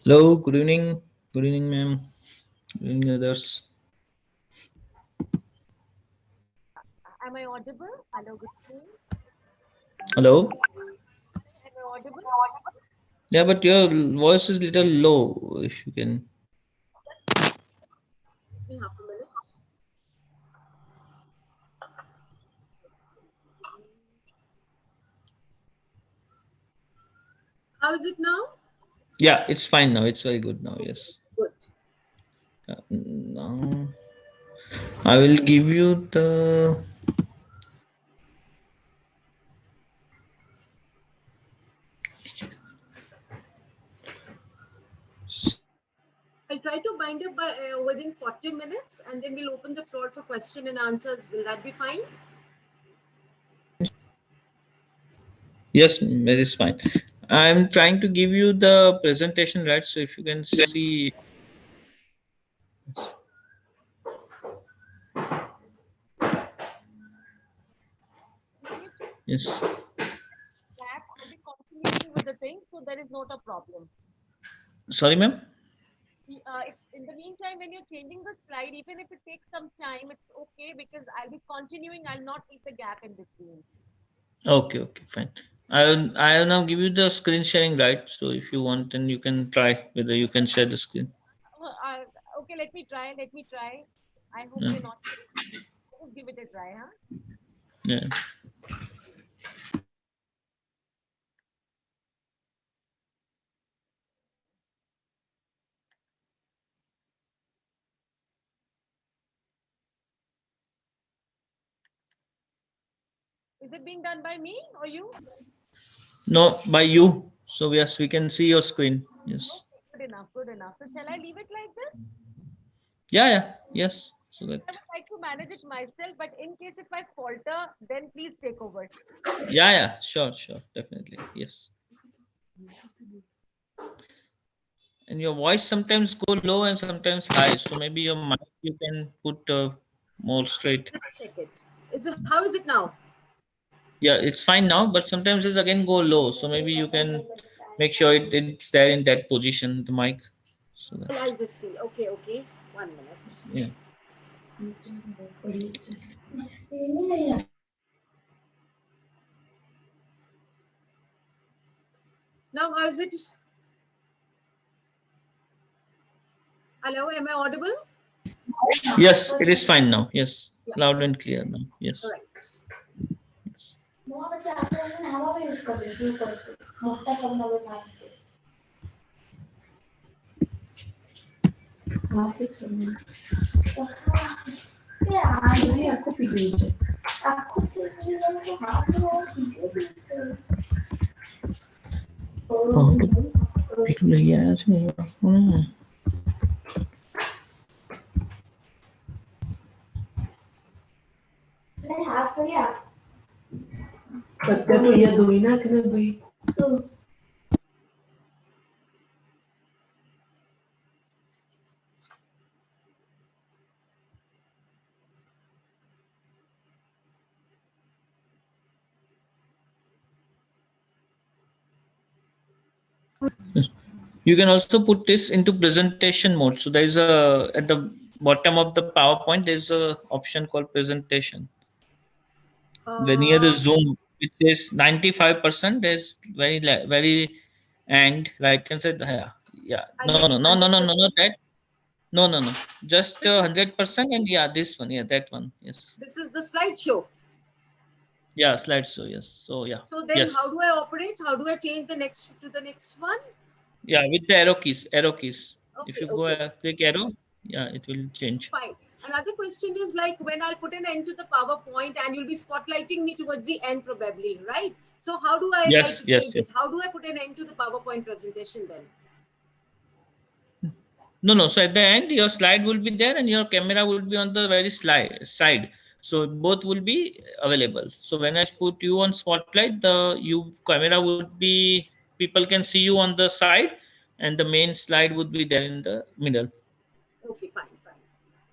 Hello, good evening. Good evening, ma'am. Good evening, others. Am I audible? Hello, good evening. Hello. Am I audible? Yeah, but your voice is little low. If you can. Give me half a minute. How is it now? Yeah, it's fine now. It's very good now. Yes. Good. Now I will give you the. I'll try to bind up by within 40 minutes and then we'll open the floor for question and answers. Will that be fine? Yes, that is fine. I'm trying to give you the presentation, right? So if you can see. When you check Yes. gap, I'll be continuing with the thing, so there is not a problem. Sorry, ma'am. If, in the meantime, when you're changing the slide, even if it takes some time, it's okay because I'll be continuing. I'll not leave the gap in between. Okay. Okay. Fine. I'll now give you the screen sharing, right? So if you want, then you can try whether you can share the screen. Uh, okay, let me try. Let me try. I hope Yeah. you're not. Just give it a try, huh? Yeah. Is it being done by me or you? No, by you. So yes, we can see your screen. Yes. Okay, good enough, good enough. So shall I leave it like this? Yeah, yeah, yes. So I that. would like to manage it myself, but in case if I falter, then please take over. Yeah, yeah, sure, sure, definitely. Yes. And your voice sometimes go low and sometimes high. So maybe your mic you can put more straight. Just check it. How is it now? Yeah, it's fine now, but sometimes it's again go low. So maybe you can make sure it's there in that position, the mic. So that I'll just see. Okay, okay. 1 minute. yeah. Now, how is it? Hello, am I audible? Yes, it is fine now. Yes. Yeah, Loud and clear now. Yes. right. Yes. Oh, itu lagi aja sih. You can also put this into presentation mode. So there is a at the bottom of the PowerPoint. There's a option called presentation. The near the Uh, zoom, it says 95%. There's very and right hand side. Yeah, yeah. I'll No, make no, it no, no, no, no, not 100%. that. No, no, no. Just This is 100%. And yeah, this one. Yeah, that one. Yes. this is the slideshow. Yeah, slideshow. Yes. So yeah. So then, how Yes. do I operate? How do I change the next to the next one? Yeah, with the arrow keys. Arrow keys. If Okay, you go okay. click arrow, yeah, it will change. Fine. Another question is like when I'll put an end to the PowerPoint and you'll be spotlighting me towards the end probably, right? So how do I like Yes, yes, change yes. it? How do I put an end to the PowerPoint presentation then? No, no. So at the end, your slide will be there, and your camera will be on the very side. So both will be available. So when I put you on spotlight, the you camera would be people can see you on the side, and the main slide would be there in the middle. Okay, fine, fine.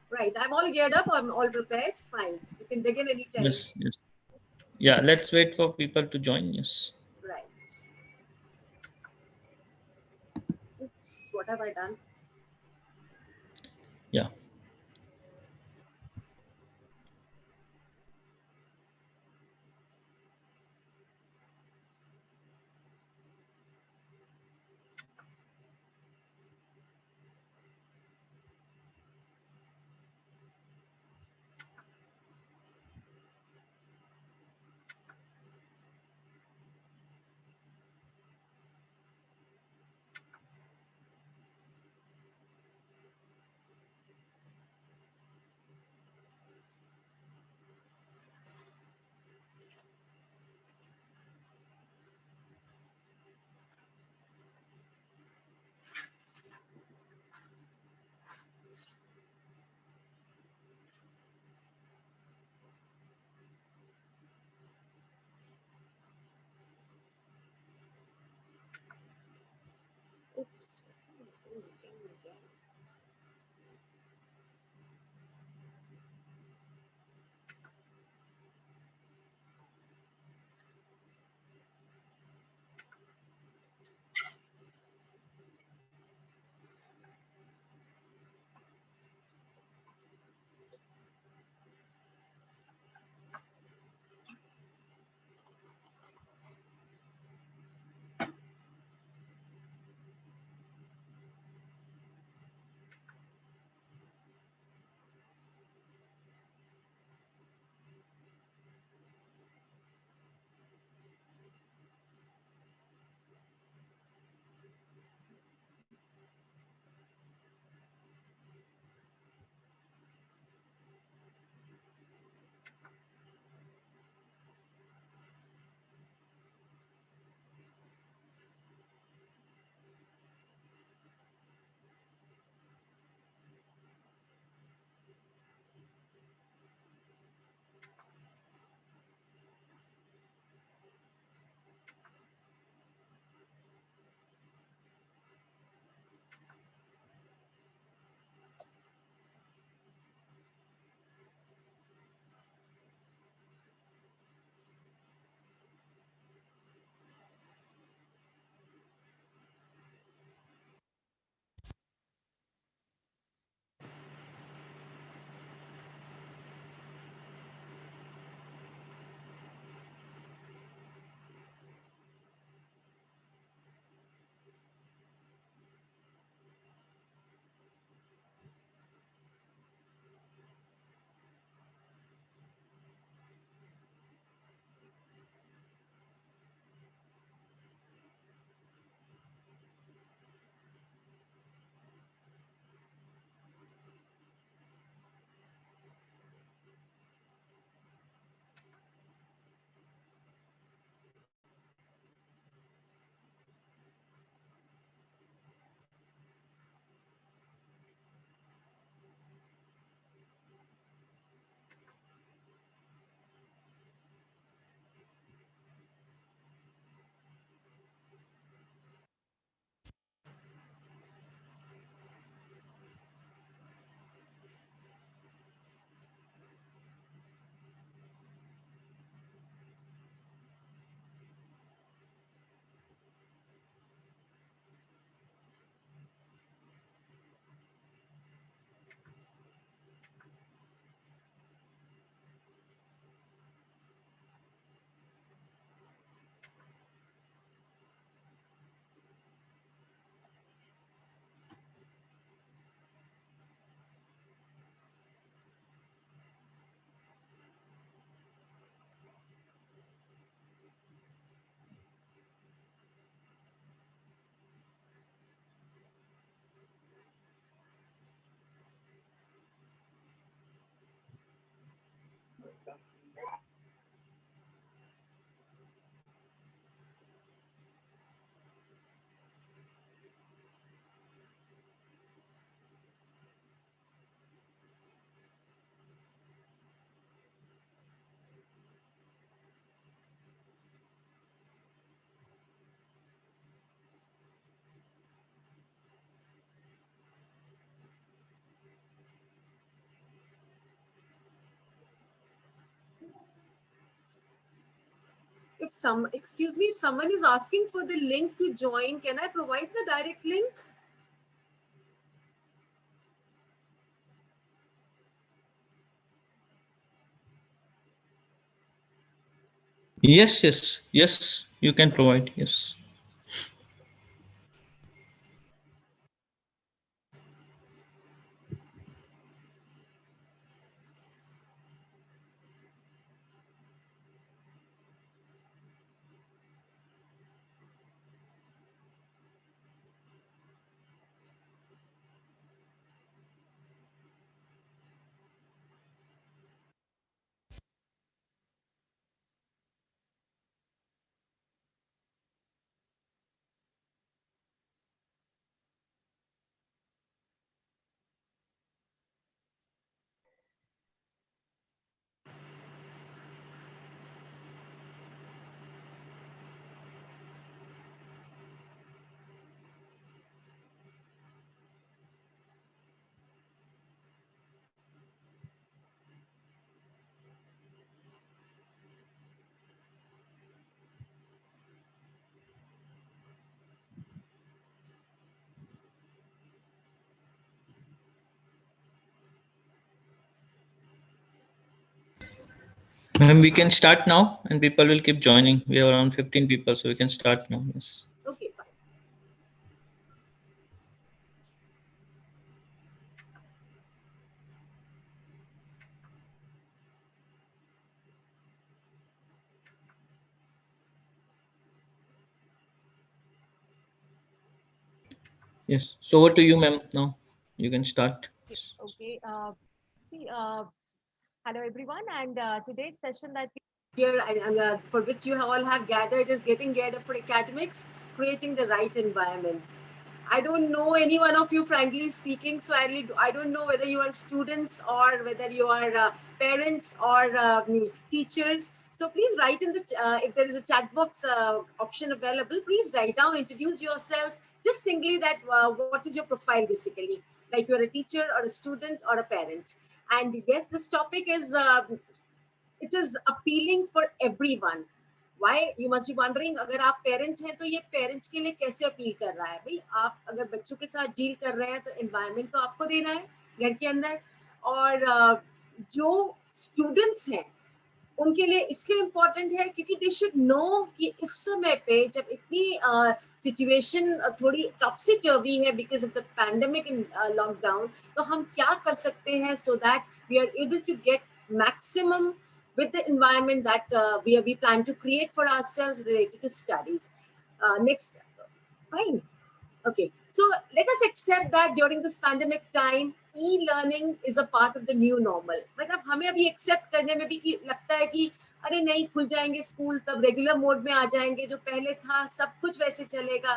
Right. I'm all geared up. I'm all prepared. Fine. You can begin anytime. Yes, yes. Yeah. Let's wait for people to join. Yes. Right. Oops. Oops, what have I done? Yeah. Oops. Again. Excuse me, if someone is asking for the link to join, can I provide the direct link? Yes, yes, yes, you can provide. Yes. Ma'am, we can start now and people will keep joining. Yes. We have around 15 people, so we can start now. Yes. Okay, fine. Yes. So over to you, ma'am. Now you can start. Okay. See, hello everyone, and today's session that we here and for which you all have gathered is getting together for academics, creating the right environment. I don't know any one of you, frankly speaking. So I don't know whether you are students or whether you are parents or teachers. So please write in the if there is a chat box option available, please write down, introduce yourself, just simply that what is your profile basically, like you are a teacher or a student or a parent. And yes, this topic is it is appealing for everyone. Why you must be wondering, अगर आप parent हैं तो ये parents के लिए कैसे appeal कर रहा है भाई. आप अगर बच्चों के साथ डील कर रहे हैं तो एनवायरनमेंट तो आपको देना है घर के अंदर. और जो स्टूडेंट्स हैं उनके लिए इसलिए इम्पोर्टेंट है क्योंकि दे शुड नो कि इस समय पे जब इतनी सिचुएशन थोड़ी टॉक्सिक हुई है because of the pandemic in lockdown, तो हम क्या कर सकते हैं so that we are able to get maximum with the environment that we plan to create for ourselves related to studies. Next, fine. Okay, so let us accept that during this pandemic time, e-learning is a part of the new normal. मतलब हमें अभी accept करने में भी कि लगता है कि अरे नहीं खुल जाएंगे स्कूल तब रेगुलर मोड में आ जाएंगे, जो पहले था सब कुछ वैसे चलेगा.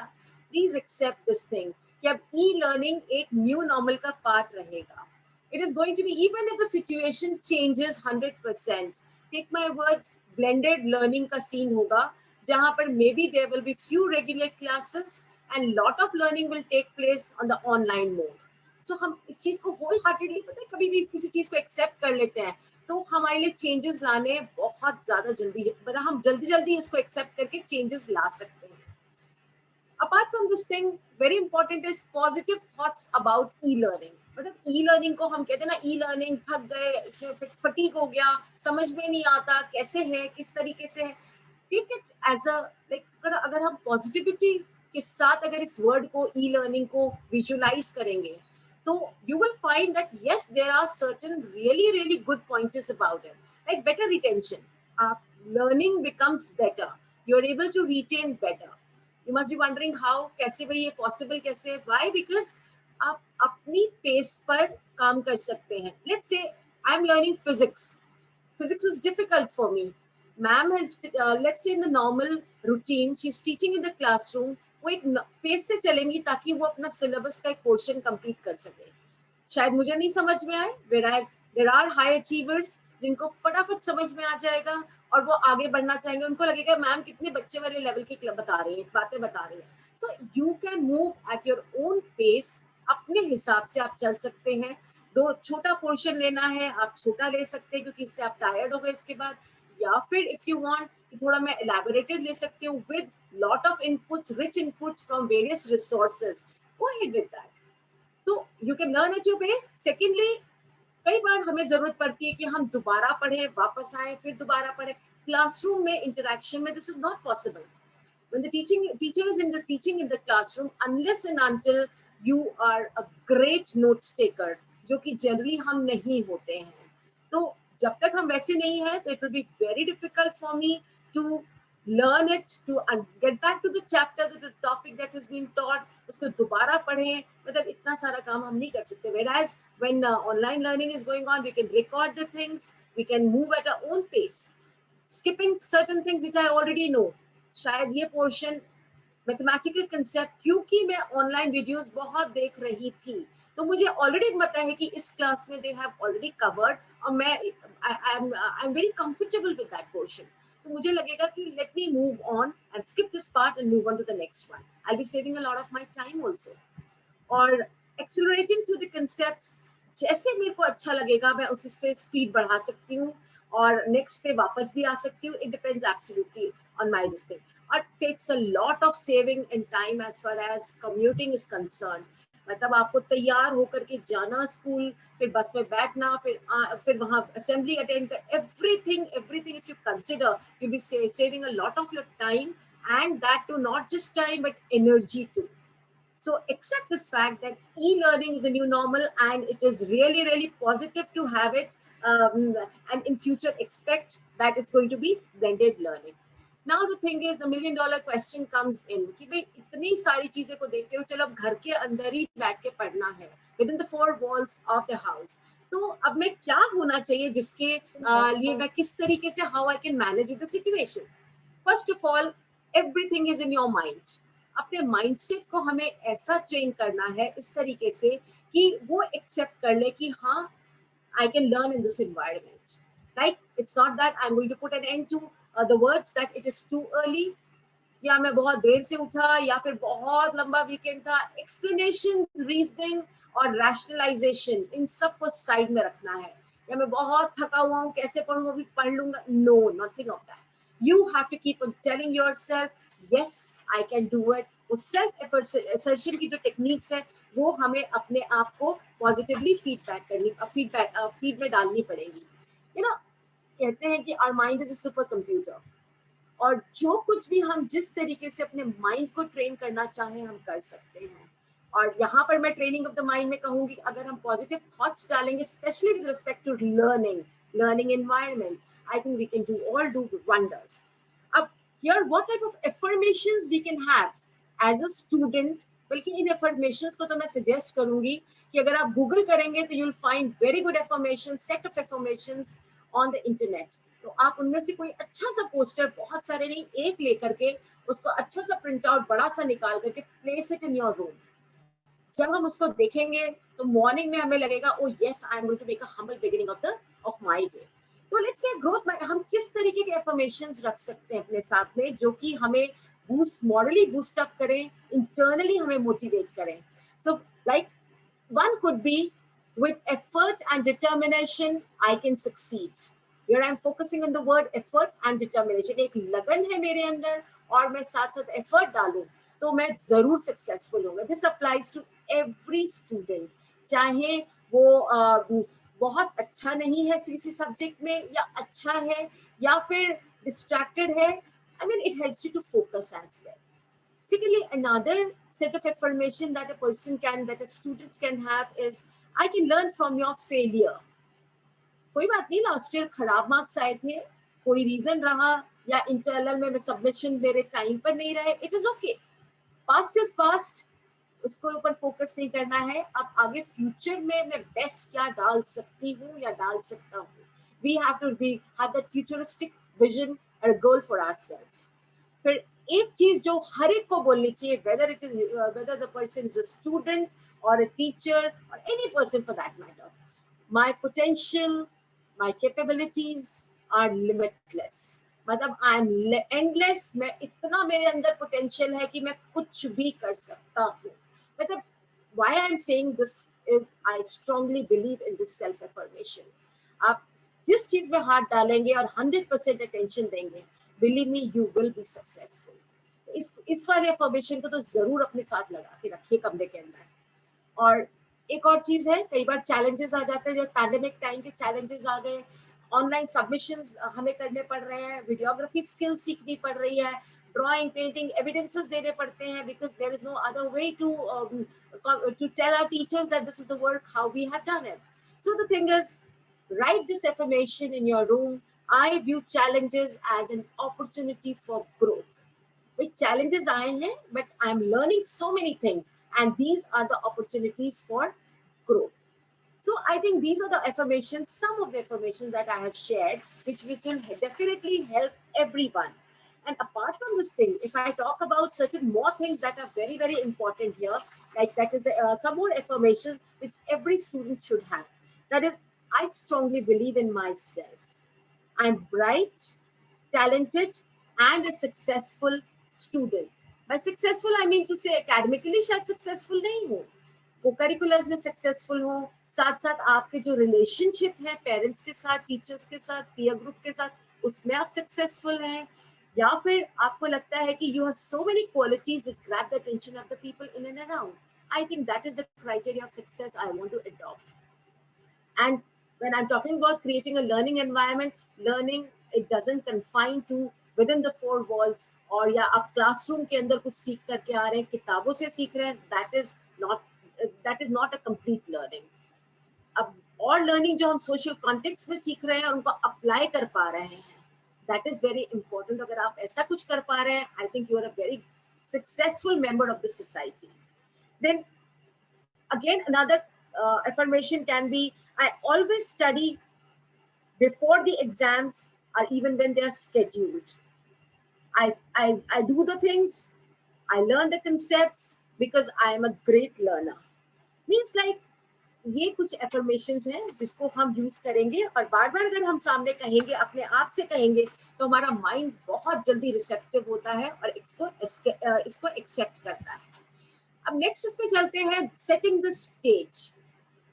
प्लीज एक्सेप्ट दिस थिंग कि अब ई लर्निंग एक न्यू नॉर्मल का पार्ट रहेगा. It is going to be, even if the situation changes 100%, take my words, blended learning का scene होगा जहां पर maybe there will be few regular classes and lot of learning will take place on the online mode. So हम इस चीज को whole heartedly, पता है कभी भी किसी चीज को एक्सेप्ट कर लेते हैं तो हमारे लिए चेंजेस लाने बहुत ज्यादा जल्दी, मतलब हम जल्दी जल्दी उसको एक्सेप्ट करके चेंजेस ला सकते हैं. Apart from this thing, very important is positive thoughts about e-learning. मतलब e-learning को हम कहते हैं ना, e-learning थक गए, इसमें फटीक हो गया, समझ में नहीं आता कैसे है किस तरीके से है. Take it as a like, अगर हम पॉजिटिविटी के साथ अगर इस वर्ड को ई-लर्निंग को विजुअलाइज करेंगे तो you will find that yes there are certain really really good points about it, like better retention. Learning becomes better, you are able to retain better. You must be wondering how, कैसे भाई ये possible कैसे है. Why? Because आप अपनी pace पर काम कर सकते हैं. Let's say I am learning physics. Physics is difficult for me. Ma'am has, let's say in the normal routine, she's teaching in the classroom. वो एक पेस से चलेंगी ताकि वो अपना सिलेबस का एक पोर्शन कंप्लीट कर सके. शायद मुझे नहीं समझ में आए, whereas there are high achievers जिनको फटाफट समझ में आ जाएगा और वो आगे बढ़ना चाहेंगे. उनको लगेगा मैम कितने बच्चे वाले लेवल की बता रही हैं, बातें बता रही हैं. So you can move at your own pace. अपने हिसाब से आप चल सकते हैं. दो छोटा पोर्शन लेना है आप छोटा ले सकते हैं क्योंकि इससे आप टायर्ड हो गए इसके बाद. या फिर इफ यू वांट थोड़ा मैं एलैबोरेटेड ले सकती हूँ with lot of inputs, rich inputs from various resources. Go ahead with that. तो you can learn at your pace. Secondly, कई बार हमें जरूरत पड़ती है कि हम दोबारा पढ़े, वापस आए, फिर दोबारा पढ़े. क्लासरूम में इंटरेक्शन में this is not possible. When the teacher is in the teaching in the classroom, unless and until you are a great notes taker, जो कि जनरली हम नहीं होते हैं, तो जब तक हम वैसे नहीं हैं, तो it will be very difficult for me to learn it, to get back to the chapter, the topic that is being taught, उसको दोबारा पढ़ें. मतलब इतना सारा काम हम नहीं कर सकते. Whereas when online learning is going on, we can record the things, we can move at our own pace, skipping certain things which I already know. शायद ये पोर्शन मैथमेटिकल कंसेप्ट, क्योंकि मैं ऑनलाइन वीडियोस बहुत देख रही थी, तो मुझे ऑलरेडी पता है कि इस क्लास में दे हैव ऑलरेडी कवर्ड, और मैं I am very comfortable with that portion. तो मुझे लगेगा कि let me move on and skip this part and move on to the next one. I be saving a lot of my time also. और accelerating through the concepts, जैसे मेरे को अच्छा लगेगा मैं उससे स्पीड बढ़ा सकती हूँ और नेक्स्ट पे वापस भी आ सकती हूँ. It depends absolutely on my this thing. It takes a lot of saving in time as far as commuting is concerned. मतलब आपको तैयार होकर के जाना स्कूल, फिर बस में बैठना, फिर वहाँ असेंबली अटेंड कर, everything if you consider, you'll be saving a lot of your time, and that too not just time but energy too. So accept this fact that e-learning is a new normal, and it is really, really positive to have it. And in future, expect that it's going to be blended learning. Now the thing is, the $1,000,000 question comes in कि भाई इतनी सारी चीजें को देखते हुए चलो अब घर के अंदर ही बैठ के पढ़ना है within the four walls of the house. तो अब मैं क्या होना चाहिए जिसके लिए मैं किस तरीके से how I can manage the situation. First of all, everything is in your mind. अपने माइंडसेट को हमें ऐसा ट्रेन करना है इस तरीके से कि वो एक्सेप्ट कर ले कि हाँ, I can learn in this environment. Like, it's not that I'm going to put an end to the words that it is too early, या मैं बहुत देर से उठा, या फिर बहुत लंबा वीकेंड था. एक्सप्लेनेशन, रीजनिंग और रैशनलाइजेशन, इन सब को साइड में रखना है. या मैं बहुत थका हुआ हूँ, कैसे पढ़ूँ, अभी पढ़ लूंगा. No, nothing of that. You have to keep on telling yourself, yes, I can do it. वो सेल्फ असर्शन की जो टेक्निक्स है, वो हमें अपने आप को पॉजिटिवली फीड में डालनी पड़ेगी. यू नो, कहते हैं कि our mind is a super computer, और जो कुछ भी हम जिस तरीके से अपने माइंड को ट्रेन करना चाहें हम कर सकते हैं. और यहाँ पर मैं ट्रेनिंग ऑफ द माइंड में कहूंगी, अगर हम पॉजिटिव थॉट्स डालेंगे, specially with respect to learning environment, I think we can do wonders. अब hear what type of affirmations we can have as a student. बल्कि इन एफर्मेशंस को तो मैं सजेस्ट करूंगी कि अगर आप गूगल करेंगे तो you will find very good affirmation, set of affirmations on the internet. तो आप उनमें से कोई अच्छा सा पोस्टर, बहुत सारे नहीं, एक लेकर के उसको अच्छा सा प्रिंट आउट बड़ा सा निकाल करके place it in your room. जब हम उसको देखेंगे तो मॉर्निंग में हमें लगेगा, oh yes, I am going to make a humble beginning of my day. तो लेट्स से ग्रोथ में हम किस तरीके के एफर्मेशंस रख सकते हैं अपने साथ में, जो कि हमें मॉरली बूस्ट अप करें, इंटरनली हमें मोटिवेट करें. So like one could be, with effort and determination I can succeed. Here I am focusing on the word effort and determination. एक लगन है मेरे अंदर और मैं साथ साथ एफर्ट डालूं तो मैं जरूर सक्सेसफुल होगा. This applies to every student, चाहे वो बहुत अच्छा नहीं है किसी सब्जेक्ट में, या अच्छा है, या फिर डिस्ट्रैक्टेड है. I mean, it helps you to focus as well. Secondly, another set of affirmation that a student can have is, I can learn from your failure. कोई बात नहीं, लास्ट ईयर खराब मार्क्स आए थे, कोई रीजन रहा, या इंटरनल में मैं सबमिशन मेरे टाइम पर नहीं रहे, it is okay. Past is past, उसको ऊपर फोकस नहीं करना है. अब आगे फ्यूचर में मैं बेस्ट क्या डाल सकती हूँ या डाल सकता हूँ. We have to have that futuristic vision और गोल फॉर आवरसेल्व्स. फिर एक चीज जो हर एक को बोलनी चाहिए, whether the person is a student or a teacher or any person for that matter, my potential, my capabilities are limitless. मतलब I am endless. मैं इतना मेरे अंदर potential है कि मैं कुछ भी कर सकता हूँ. मतलब why I am saying this is I strongly believe in this self affirmation. आप जिस चीज में हाथ डालेंगे और 100% attention देंगे, believe me, you will be successful. इस वाले अफर्मेशन को तो जरूर अपने साथ लगा के रखिए कमरे के अंदर. और एक और चीज है, कई बार चैलेंजेस आ जाते हैं, जब पैंडेमिक टाइम के चैलेंजेस आ गए, ऑनलाइन सबमिशंस हमें करने पड़ रहे हैं, वीडियोग्राफी स्किल्स सीखनी पड़ रही है, ड्राइंग, पेंटिंग, एविडेंसेस देने पड़ते हैं, because there is no other way to tell our teachers that this is the work how we have done it. So the thing is, write this affirmation in your room. I view challenges as an opportunity for growth. With challenges I am, but I'm learning so many things, and these are the opportunities for growth. So I think these are the affirmations, some of the affirmations that I have shared, which will definitely help everyone. And apart from this thing, if I talk about certain more things that are very, very important here, like that is some more affirmations which every student should have. That is, I strongly believe in myself. I'm bright, talented, and a successful student. By successful, I mean to say academically शायद successful नहीं हूँ, co-curriculars में successful हो, साथ साथ आपके जो relationship है parents के साथ, teachers के साथ, peer group के साथ, उसमें आप successful हैं, या फिर आपको लगता है कि you have so many qualities which grab the attention of the people in and around. I think that is the criteria of success I want to adopt. And when I'm talking about creating a learning environment, learning, it doesn't confine to within the four walls, और या आप classroom के अंदर कुछ सीख करके आ रहे हैं, किताबों से सीख रहे हैं, that is not a complete learning. अब और learning जो हम social context में सीख रहे हैं और उनको apply कर पा रहे हैं, that is very important. अगर आप ऐसा कुछ कर पा रहे हैं, I think you are a very successful member of the society. Then again, another affirmation can be, I always study before the exams or even when they are scheduled. I do the things, I learn the concepts because I am a great learner. Means like, ये कुछ affirmations हैं जिसको हम use करेंगे और बार बार अगर हम सामने कहेंगे, अपने आप से कहेंगे, तो हमारा माइंड बहुत जल्दी रिसेप्टिव होता है और इसको एक्सेप्ट करता है. अब नेक्स्ट इसमें चलते हैं, सेटिंग द स्टेज.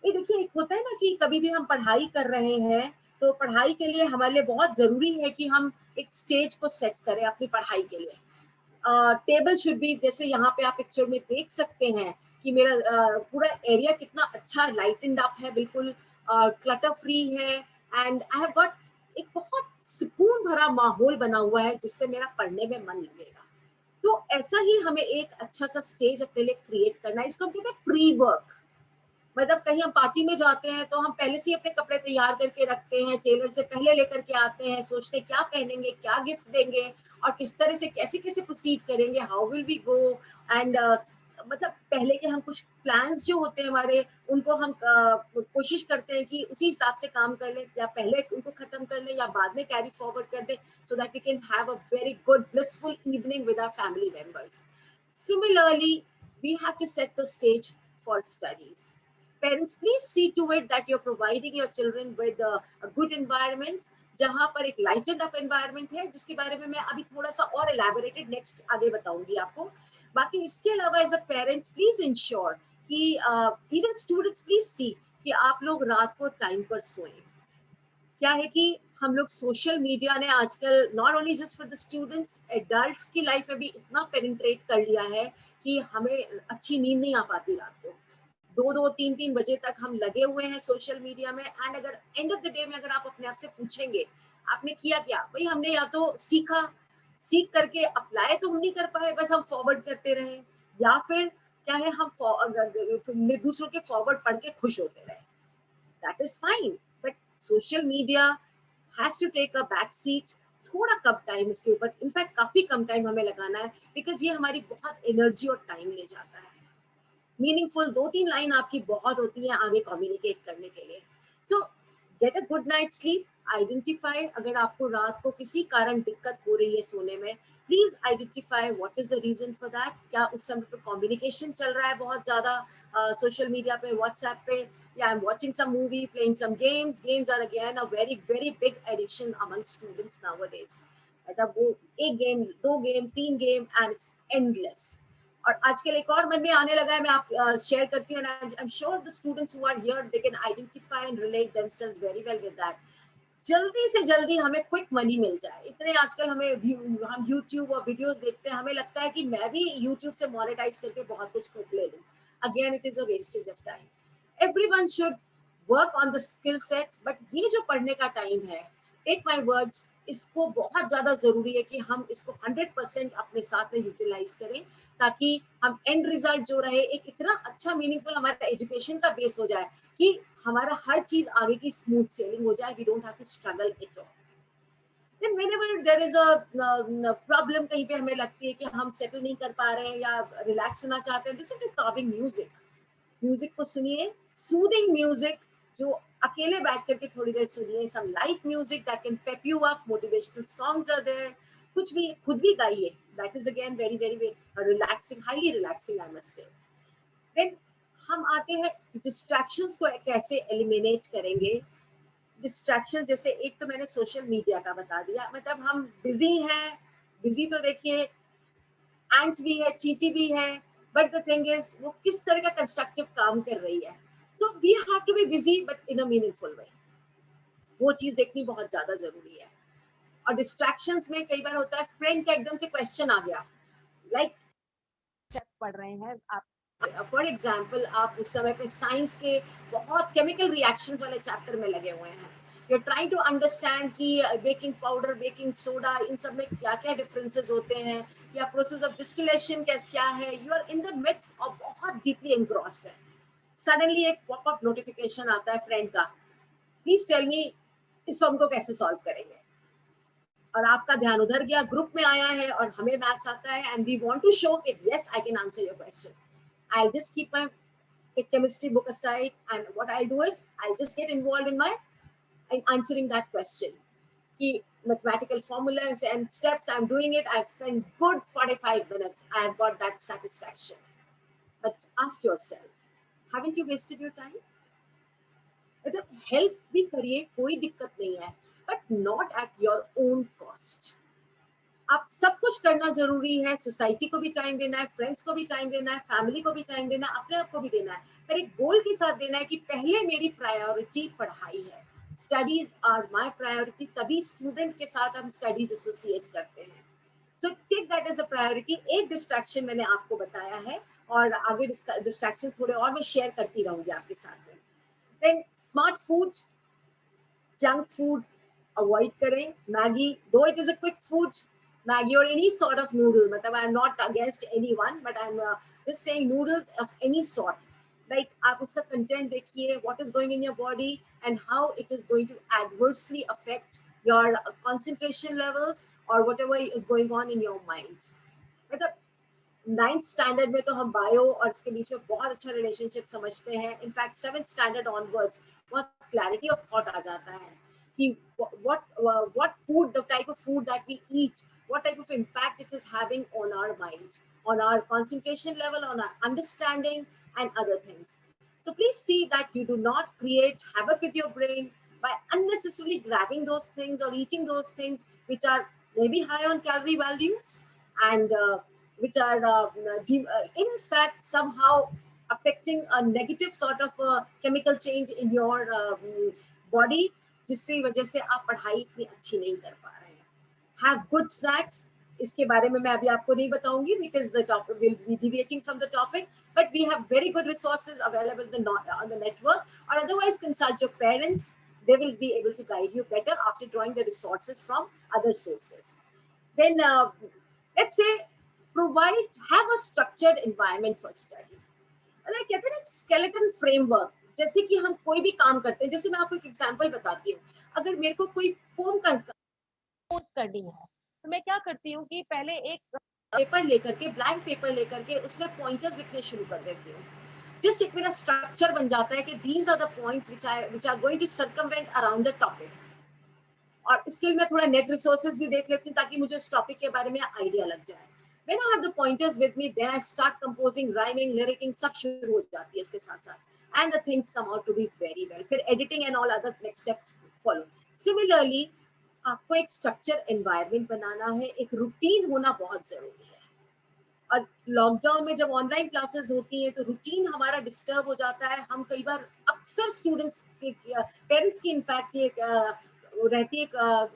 ये देखिए, एक होता है ना कि कभी भी हम पढ़ाई कर रहे हैं, तो पढ़ाई के लिए हमारे लिए बहुत जरूरी है कि हम एक स्टेज को सेट करें अपनी पढ़ाई के लिए. टेबल शुड बी, जैसे यहाँ पे आप पिक्चर में देख सकते हैं कि मेरा पूरा एरिया कितना अच्छा लाइटेंड अप है, बिल्कुल क्लटर फ्री है, एंड आई हैव गॉट एक बहुत सुकून भरा माहौल बना हुआ है जिससे मेरा पढ़ने में मन लगेगा. तो ऐसा ही हमें एक अच्छा सा स्टेज अपने लिए क्रिएट करना है. इसको हम कहते हैं प्री वर्क. मतलब कहीं हम पार्टी में जाते हैं तो हम पहले से अपने कपड़े तैयार करके रखते हैं, टेलर से पहले लेकर के आते हैं, सोचते हैं क्या पहनेंगे, क्या गिफ्ट देंगे और किस तरह से कैसे कैसे प्रोसीड करेंगे, how will we go, and मतलब पहले के हम कुछ प्लान्स जो होते हैं हमारे, उनको हम कोशिश करते हैं कि उसी हिसाब से काम कर लें, या पहले उनको खत्म कर लें या बाद में कैरी फॉरवर्ड कर दें, so that we can have a very good blissful evening with our family members. Similarly, we have to set the stage for studies. Parents, please see to it that you're providing your children with a good environment, जहाँ पर एक lightened up environment है, जिसके बारे में मैं अभी थोड़ा सा और elaborated next आगे बताऊंगी आपको. बाकी इसके अलावा as a parent, please ensure कि even students please see कि आप लोग रात को टाइम पर सोएं. क्या है कि हम लोग सोशल मीडिया ने आजकल not only just for the students, adults की लाइफ में भी इतना पेनिट्रेट कर लिया है कि हमें अच्छी नींद नहीं आ पाती रात को. 2-2, 3-3 बजे तक हम लगे हुए हैं सोशल मीडिया में. एंड अगर एंड ऑफ द डे में अगर आप अपने आप से पूछेंगे आपने किया क्या, भाई हमने या तो सीख करके अप्लाई तो हम नहीं कर पाए, बस हम फॉरवर्ड करते रहे, या फिर क्या है, हम दूसरों के फॉरवर्ड पढ़ के खुश होते रहे. That is fine, but social media has to take a back seat. थोड़ा कम टाइम इसके ऊपर, इनफैक्ट काफी कम टाइम हमें लगाना है, बिकॉज ये हमारी बहुत एनर्जी और टाइम ले जाता है. मीनिंगफुल 2-3 लाइन आपकी बहुत होती है आगे कम्युनिकेट करने के लिए. सो get a good night sleep. Identify, अगर आपको रात को किसी कारण दिक्कत हो रही है सोने में, please identify what is the reason for that. क्या उस समय पे कम्युनिकेशन चल रहा है बहुत ज्यादा सोशल मीडिया पे, व्हाट्सएप पे, या I am watching some movie, playing some games. Games are again a very very big addiction among students nowadays. मतलब वो एक game, 2 game, 3 game, and it's endless. और आजकल एक और मन में आने लगा है, मैं आप शेयर करती हूँ, and I'm sure the students who are here they can identify and relate themselves very well with that. जल्दी से जल्दी हमें क्विक मनी मिल जाए. इतने आजकल हम YouTube और वीडियोस देखते हैं, हमें लगता है कि मैं भी YouTube से मोनेटाइज करके बहुत कुछ क्विक ले लूं. Again, it is a wastage of time. Everyone should work on the skill sets, but ये जो पढ़ने का टाइम है, टेक माई वर्ड्स, इसको बहुत ज्यादा जरूरी है कि हम इसको 100% अपने साथ में यूटिलाइज करें, ताकि हम एंड रिजल्ट जो रहे एक इतना अच्छा मीनिंगफुल हमारा एजुकेशन का बेस हो जाए कि हमारा हर चीज आगे की स्मूथ सेलिंग हो जाए, we don't have to struggle it all. Then whenever there is a problem, कहीं पे हमें लगती है कि हम सेटल नहीं कर पा रहे हैं या रिलैक्स होना चाहते हैं, listen to calming music. Music को सुनिए, सूदिंग म्यूजिक जो अकेले बैठ करके थोड़ी देर सुनिए, some light music that can pep you up, motivational songs are there, कुछ भी खुद भी गाइए, that is again very very relaxing, highly relaxing I must say. Then हम आते हैं डिस्ट्रैक्शंस को कैसे एलिमिनेट करेंगे। डिस्ट्रैक्शन जैसे एक तो मैंने सोशल मीडिया का बता दिया, मतलब हम बिजी हैं, बिजी तो देखिए एंट भी है, चींटी भी है, बट द थिंग इज वो किस तरह का कंस्ट्रक्टिव काम कर रही है। So we have to be busy but in a meaningful way, वो चीज देखनी बहुत ज्यादा जरूरी है। और डिस्ट्रैक्शंस में कई बार होता है फ्रेंड का एकदम से क्वेश्चन आ गया, लाइक पढ़ रहे हैं आप, फॉर एग्जाम्पल आप उस समय पे साइंस के बहुत केमिकल रिएक्शंस वाले चैप्टर में लगे हुए हैं, you are trying to understand कि बेकिंग पाउडर, बेकिंग सोडा, इन सब में क्या क्या डिफरेंसेस होते हैं, या प्रोसेस ऑफ डिस्टिलेशन क्या है, you are in the midst of बहुत डीपली एनग्रॉस्ड है। सडनली एक पॉपअप नोटिफिकेशन आता है फ्रेंड का, प्लीज टेल मी इस सॉम को कैसे सॉल्व करेंगे, और आपका ध्यान उधर गया, ग्रुप में आया है और हमें मैथ्स आता है and we want to show कि yes I can answer your question. I'll just keep my chemistry book aside, and what I'll do is I'll just get involved in answering that question. The mathematical formulas and steps, I'm doing it. I've spent good 45 minutes. I've got that satisfaction. But ask yourself, haven't you wasted your time? मतलब help भी करिए, कोई दिक्कत नहीं है, but not at your own cost. आप सब कुछ करना जरूरी है, सोसाइटी को भी टाइम देना है, फ्रेंड्स को भी टाइम देना है, फैमिली को भी टाइम देना है, अपने आप को भी देना है, पर एक गोल के साथ देना है कि पहले मेरी प्रायोरिटी पढ़ाई है, स्टडीज आर माय प्रायोरिटी, तभी स्टूडेंट के साथ हम स्टडीज एसोसिएट करते हैं। So take that as a priority. एक डिस्ट्रैक्शन मैंने आपको बताया है, और आगे डिस्ट्रैक्शन थोड़े और मैं शेयर करती रहूंगी आपके साथ में। Then smart food, junk food avoid करें। Maggi, though it is a quick food, Maggie or any sort of noodle. Matlab, I'm not against anyone, but I'm just saying noodles of any sort. Like, आप उसका content देखिए, what is going in your body and how it is going to adversely affect your concentration levels or whatever is going on in your mind. मतलब 9th standard में तो हम bio और इसके बीच में बहुत अच्छा रिलेशनशिप समझते हैं। इनफैक्ट 7th स्टैंडर्ड ऑनवर्ड्स बहुत क्लैरिटी ऑफ थॉट आ जाता है कि what food, the type of food that we eat, what type of impact it is having on our mind, on our concentration level, on our understanding and other things. So please see that you do not create havoc with your brain by unnecessarily grabbing those things or eating those things which are maybe high on calorie values and which are in fact somehow affecting a negative sort of chemical change in your body, जिसकी वजह से आप पढ़ाई इतनी अच्छी नहीं कर पा रहे हैं। हैव गुड स्नैक्स, इसके बारे में मैं अभी आपको नहीं बताऊंगी because the topic will be deviating from the topic, but we have very good resources available on the network, और otherwise consult your parents, they will be able to guide you better after drawing the resources from other sources. Then let's say have a structured environment for study. कहते हैं ना skeleton framework, जैसे कि हम कोई भी काम करते हैं, जैसे मैं आपको एक एग्जांपल बताती हूँ, अगर मेरे को कोई फॉर्म का पोस्ट करनी है तो मैं क्या करती हूँ कि पहले एक पेपर लेकर के, ब्लैंक पेपर लेकर के उसमें पॉइंटर्स लिखने शुरू कर देती हूँ। जस्ट एक मेरा स्ट्रक्चर बन जाता है कि these are the points which are going to circumvent around the topic, और इसके लिए मैं थोड़ा नेट रिसोर्सेज भी देख लेती हूँ ताकि मुझे उस टॉपिक के बारे में आइडिया लग जाए। When I have the pointers with me, then I start composing, rhyming, lyricing, सब शुरू हो जाती है इसके साथ साथ, and the things come out to be very well. फिर editing and all other next steps follow. Similarly, आपको एक स्ट्रक्चर एनवायरनमेंट बनाना है, एक रूटीन होना बहुत जरूरी है। और लॉकडाउन में जब ऑनलाइन क्लासेस होती हैं तो रूटीन हमारा डिस्टर्ब हो जाता है। हम कई बार अक्सर स्टूडेंट्स के पेरेंट्स की इनफैक्ट ये रहती है,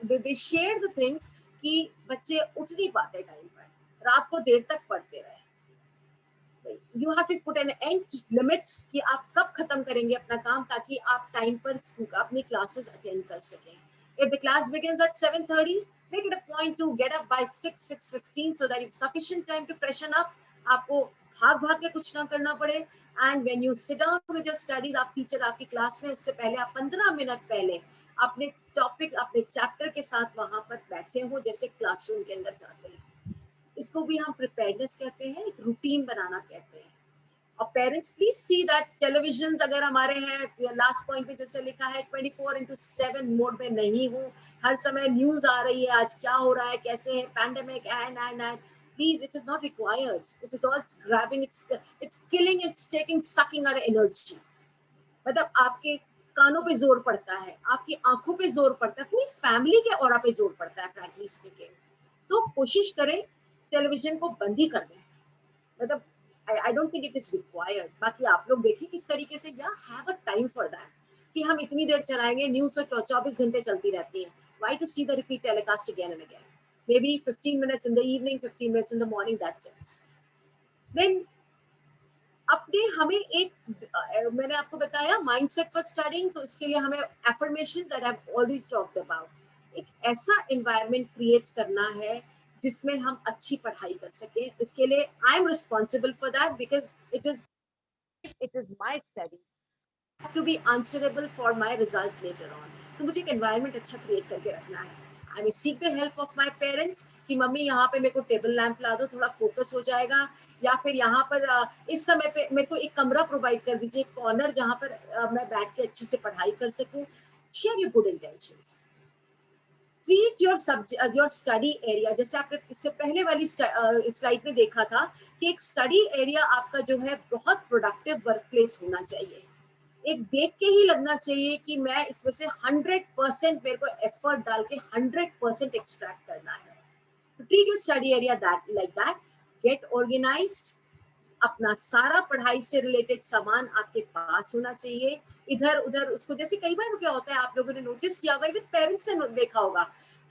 दे शेयर द थिंग्स कि बच्चे उठ नहीं पाते टाइम पर, रात को देर तक पढ़ते रहे। You have to put an end limit कि आप कब खत्म करेंगे अपना काम, ताकि आप टाइम पर अपनी क्लासेस अटेंड कर सकें. If the class begins at 7:30, make it a point to get up by 6:15 so that you have sufficient time to freshen up. आपको भाग भाग के कुछ ना करना पड़े. And when you sit down with your studies, आप टीचर आपकी क्लास में उससे पहले आप 15 मिनट पहले अपने टॉपिक अपने चैप्टर के साथ वहां पर बैठे हो, जैसे क्लासरूम के अंदर जाते हैं. इसको भी हम प्रिपेयरनेस कहते हैं, एक रूटीन बनाना कहते हैं. और parents please see that television अगर हमारे हैं, लास्ट पॉइंट में जैसे लिखा है 24/7 मोड में नहीं हूँ, हर समय न्यूज आ रही है, आज क्या हो रहा है, कैसे है pandemic and please, it is not required. It is all grabbing, it's killing, it's taking, sucking our energy. मतलब आपके कानों पे जोर पड़ता है, आपकी आंखों पे जोर पड़ता है, पूरी फैमिली के ऑरा पे जोर पड़ता है फ्रैंकली स्पीकिंग. तो कोशिश करें टेलीविजन को बंद ही कर दें. मतलब I don't think it is required. बाकी आप लोग देखिए किस तरीके से, या have a time for that कि हम इतनी देर चलाएंगे. न्यूज़ तो 24 घंटे चलती रहती है. Why to see the repeat telecast again and again? Maybe 15 minutes in the evening, 15 minutes in the morning, that's it. Then अपने हमें एक मैंने आपको बताया माइंडसेट फॉर स्टडिंग, तो इसके लिए हमें affirmation that I have already talked about, एक ऐसा एनवायरनमेंट क्रिएट करना है जिसमें हम अच्छी पढ़ाई कर सकें. इसके लिए I am responsible for that because it is my study to be answerable for my result later on. तो मुझे एक एनवायरनमेंट अच्छा क्रिएट करके रखना है. I will seek the help of my parents कि मम्मी यहाँ पे मेरे को टेबल लैंप ला दो, थोड़ा फोकस हो जाएगा. या फिर यहाँ पर इस समय पे मेरे को एक कमरा प्रोवाइड कर दीजिए, एक कॉर्नर जहाँ पर मैं बैठ के अच्छे से पढ़ाई कर सकूं. Share your good intentions. Treat your subject your study area, जैसे आपने इससे पहले वाली स्लाइड में देखा था कि एक स्टडी एरिया आपका जो है बहुत प्रोडक्टिव वर्क प्लेस होना चाहिए. एक देख के ही लगना चाहिए कि मैं इसमें से 100% मेरे को एफर्ट डाल के 100% एक्सट्रैक्ट करना है. Treat your study area that like that. Get organised. अपना सारा पढ़ाई से रिलेटेड सामान आपके पास होना चाहिए. इधर उधर उसको, जैसे कई बार क्या होता है, आप लोगों ने नोटिस किया होगा, इवन पेरेंट्स ने देखा होगा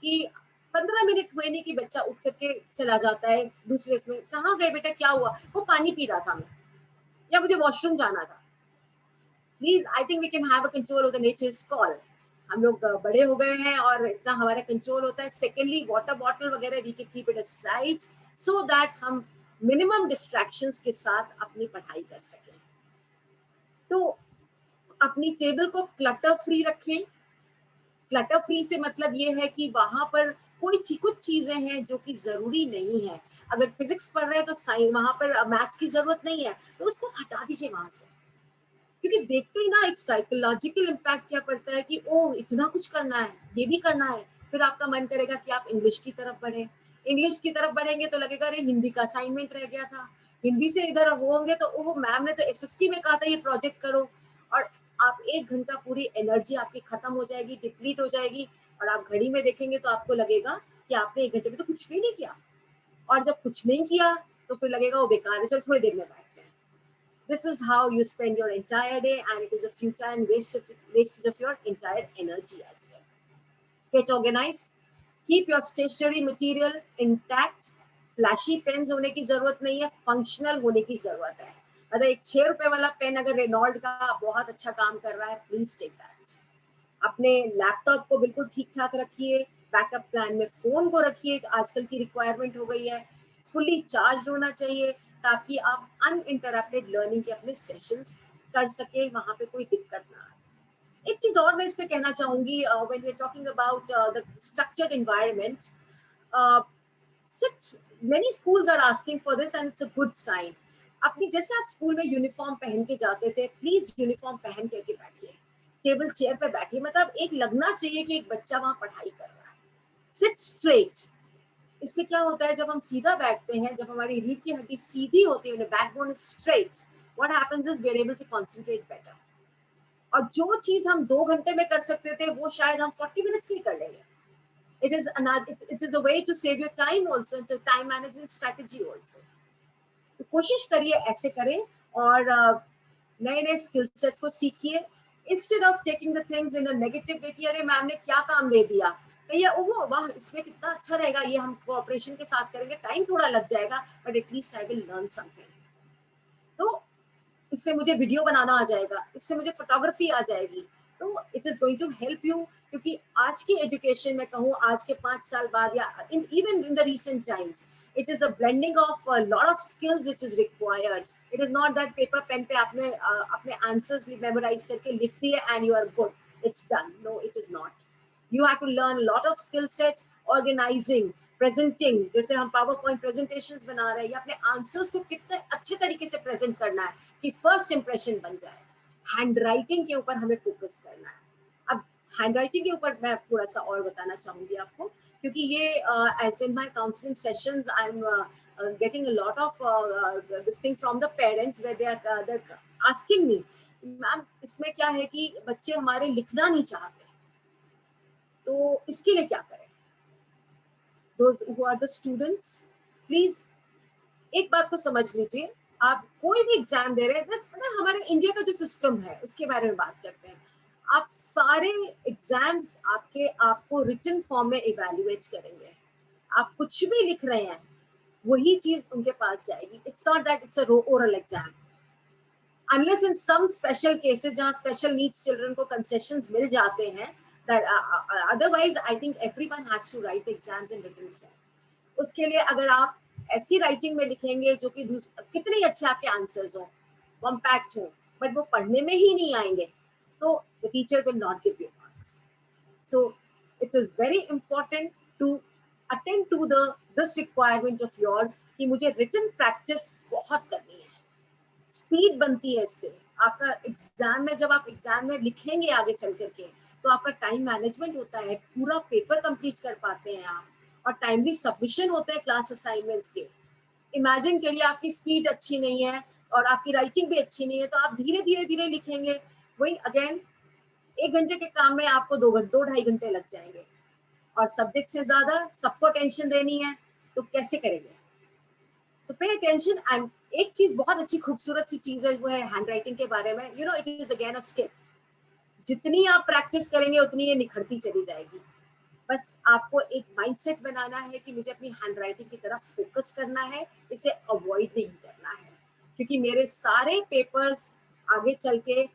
कि 15 मिनट हुए नहीं कि बच्चा उठ करके चला जाता है दूसरे में. कहाँ गए बेटा, क्या हुआ? वो पानी पी रहा था मैं, या मुझे वॉशरूम जाना था. Please, I think we can have a control of the nature's call. हम लोग बड़े हो गए हैं और इतना हमारा कंट्रोल होता है. सेकेंडली, वाटर बॉटल वगैरह we can keep it aside so that हम मिनिमम डिस्ट्रैक्शंस के साथ अपनी पढ़ाई कर सकें. तो अपनी टेबल को क्लटर फ्री रखें. क्लटर फ्री से मतलब ये है कि वहां पर कुछ चीजें हैं जो कि जरूरी नहीं है. अगर फिजिक्स पढ़ रहे हैं तो साइंस, वहां पर मैथ्स की जरूरत नहीं है, तो उसको हटा दीजिए वहां से. क्योंकि देखते ही ना एक साइकोलॉजिकल इम्पैक्ट क्या पड़ता है कि ओ इतना कुछ करना है, ये भी करना है. फिर आपका मन करेगा कि आप इंग्लिश की तरफ बढ़े. इंग्लिश की तरफ बढ़ेंगे तो लगेगा अरे हिंदी का असाइनमेंट रह गया था. हिंदी से इधर होंगे तो ओह मैम ने तो एसएसटी में कहा था ये प्रोजेक्ट करो. और आप 1 घंटा पूरी एनर्जी आपकी खत्म हो जाएगी, डिप्लीट हो जाएगी. और आप घड़ी में देखेंगे तो आपको लगेगा कि आपने 1 घंटे में तो कुछ भी नहीं किया. और जब कुछ नहीं किया तो फिर लगेगा वो बेकार है, चलो थोड़ी देर में बैठते हैं. This is how you spend your entire day, and it is a futile and wastage of your entire energy as well. Get organized. Keep your stationery material intact. Flashy pens होने की जरूरत नहीं है, functional होने की जरूरत है. अगर एक 6 रुपए वाला पेन अगर रेनॉल्ड का बहुत अच्छा काम कर रहा है, प्लीज टेक दैट. अपने लैपटॉप को बिल्कुल ठीक ठाक रखिए. बैकअप प्लान में फोन को रखिए, आजकल की रिक्वायरमेंट हो गई है. फुली चार्ज होना चाहिए ताकि आप अनइंटरप्टेड लर्निंग के अपने सेशंस कर सके, वहां पे कोई दिक्कत ना आए. एक चीज और मैं इस पे कहना चाहूंगी, when we are talking about the structured environment, many schools are asking for this and it's a good sign. अपनी जैसे आप स्कूल में यूनिफॉर्म पहन के जाते थे, प्लीज यूनिफॉर्म पहन करके बैठिए. टेबल चेयर पे बैठिए. मतलब एक लगना चाहिए कि एक बच्चा वहां पढ़ाई कर रहा है. Seat straight. इससे क्या होता है, जब हम सीधा बैठते हैं, जब हमारी रीढ़ की हड्डी सीधी होती है, backbone is straight, what happens is we are able to concentrate better. और जो चीज हम 2 घंटे में कर सकते थे वो शायद हम 40 मिनट्स में कर लेंगे. it is a way to save your time also. It's a time management strategy also. तो कोशिश करिए ऐसे करें और नए नए स्किल सेट्स को सीखिए. Instead of taking the things in a negative way कि अरे मैम ने क्या काम दे दिया, कहिए ओह वाह इसमें कितना अच्छा रहेगा, ये हम कोऑपरेशन के साथ करेंगे, टाइम थोड़ा लग जाएगा but at least I will learn something. इससे मुझे वीडियो बनाना आ जाएगा, इससे मुझे फोटोग्राफी आ जाएगी, तो it is going to help you. क्योंकि आज की एजुकेशन में कहूँ, आज के 5 साल बाद या even in the recent times, it is a blending of a lot of skills which is required. It is not that paper pen पे आपने अपने answers memorize करके लिख दिए and you are good, it's done. No, it is not. You have to learn a lot of skill sets, organizing, presenting. जैसे हम PowerPoint presentations बना रहे हैं, या अपने answers को कितने अच्छे तरीके से present करना है कि first impression बन जाए। Handwriting के ऊपर हमें focus करना है। अब handwriting के ऊपर मैं थोड़ा सा और बताना चाहूंगी आपको, क्योंकि ये as in my counseling sessions I'm getting a lot of this thing from the parents where they're asking me, ma'am इसमें क्या है कि बच्चे हमारे लिखना नहीं चाहते, तो इसके लिए क्या करें? Those who are the students, please एक बात को समझ लीजिए, आप कोई भी एग्जाम दे रहे हैं, मतलब हमारे इंडिया का जो सिस्टम है उसके बारे में बात करते हैं। आप सारे एग्जाम्स आपको रिटन फॉर्म में इवैल्यूएट करेंगे। आप कुछ भी लिख रहे हैं, वही चीज उनके पास जाएगी। It's not that it's a oral exam, unless in some special cases जहां स्पेशल नीड्स चिल्ड्रन को कंसेशंस मिल जाते हैं, that otherwise I think everyone has to write exams in written form. उसके लिए अगर आप ऐसी राइटिंग में लिखेंगे जो कि कितने अच्छे आपके आंसर्स हो, कॉम्पैक्ट हो, बट वो पढ़ने में ही नहीं आएंगे, तो the teacher will not give you marks. So it is very important to attend to this requirement of yours कि मुझे written practice बहुत करनी है। स्पीड बनती है इससे। आपका एग्जाम में, जब आप एग्जाम में लिखेंगे आगे चल करके, तो आपका टाइम मैनेजमेंट होता है, पूरा पेपर कंप्लीट कर पाते हैं आप, और टाइमली सबमिशन होते हैं क्लास असाइनमेंट्स के। इमेजिन करिए आपकी स्पीड अच्छी नहीं है और आपकी राइटिंग भी अच्छी नहीं है, तो आप धीरे धीरे धीरे लिखेंगे, वही अगेन 1 घंटे के काम में आपको 2-2.5 घंटे लग जाएंगे, और सब्जेक्ट से ज्यादा सबको टेंशन देनी है, तो कैसे करेंगे? तो पे अटेंशन। एंड एक चीज बहुत अच्छी खूबसूरत सी चीज है, वो है हैंड राइटिंग के बारे में। You know, it is again a skill. जितनी आप प्रैक्टिस करेंगे उतनी ये निखरती चली जाएगी। बस आपको एक माइंडसेट बनाना है कि मुझे अपनी हैंड राइटिंग की तरफ फोकस करना है, इसे अवॉइड नहीं करना है, क्योंकि मेरे सारे पेपर्स आगे चल के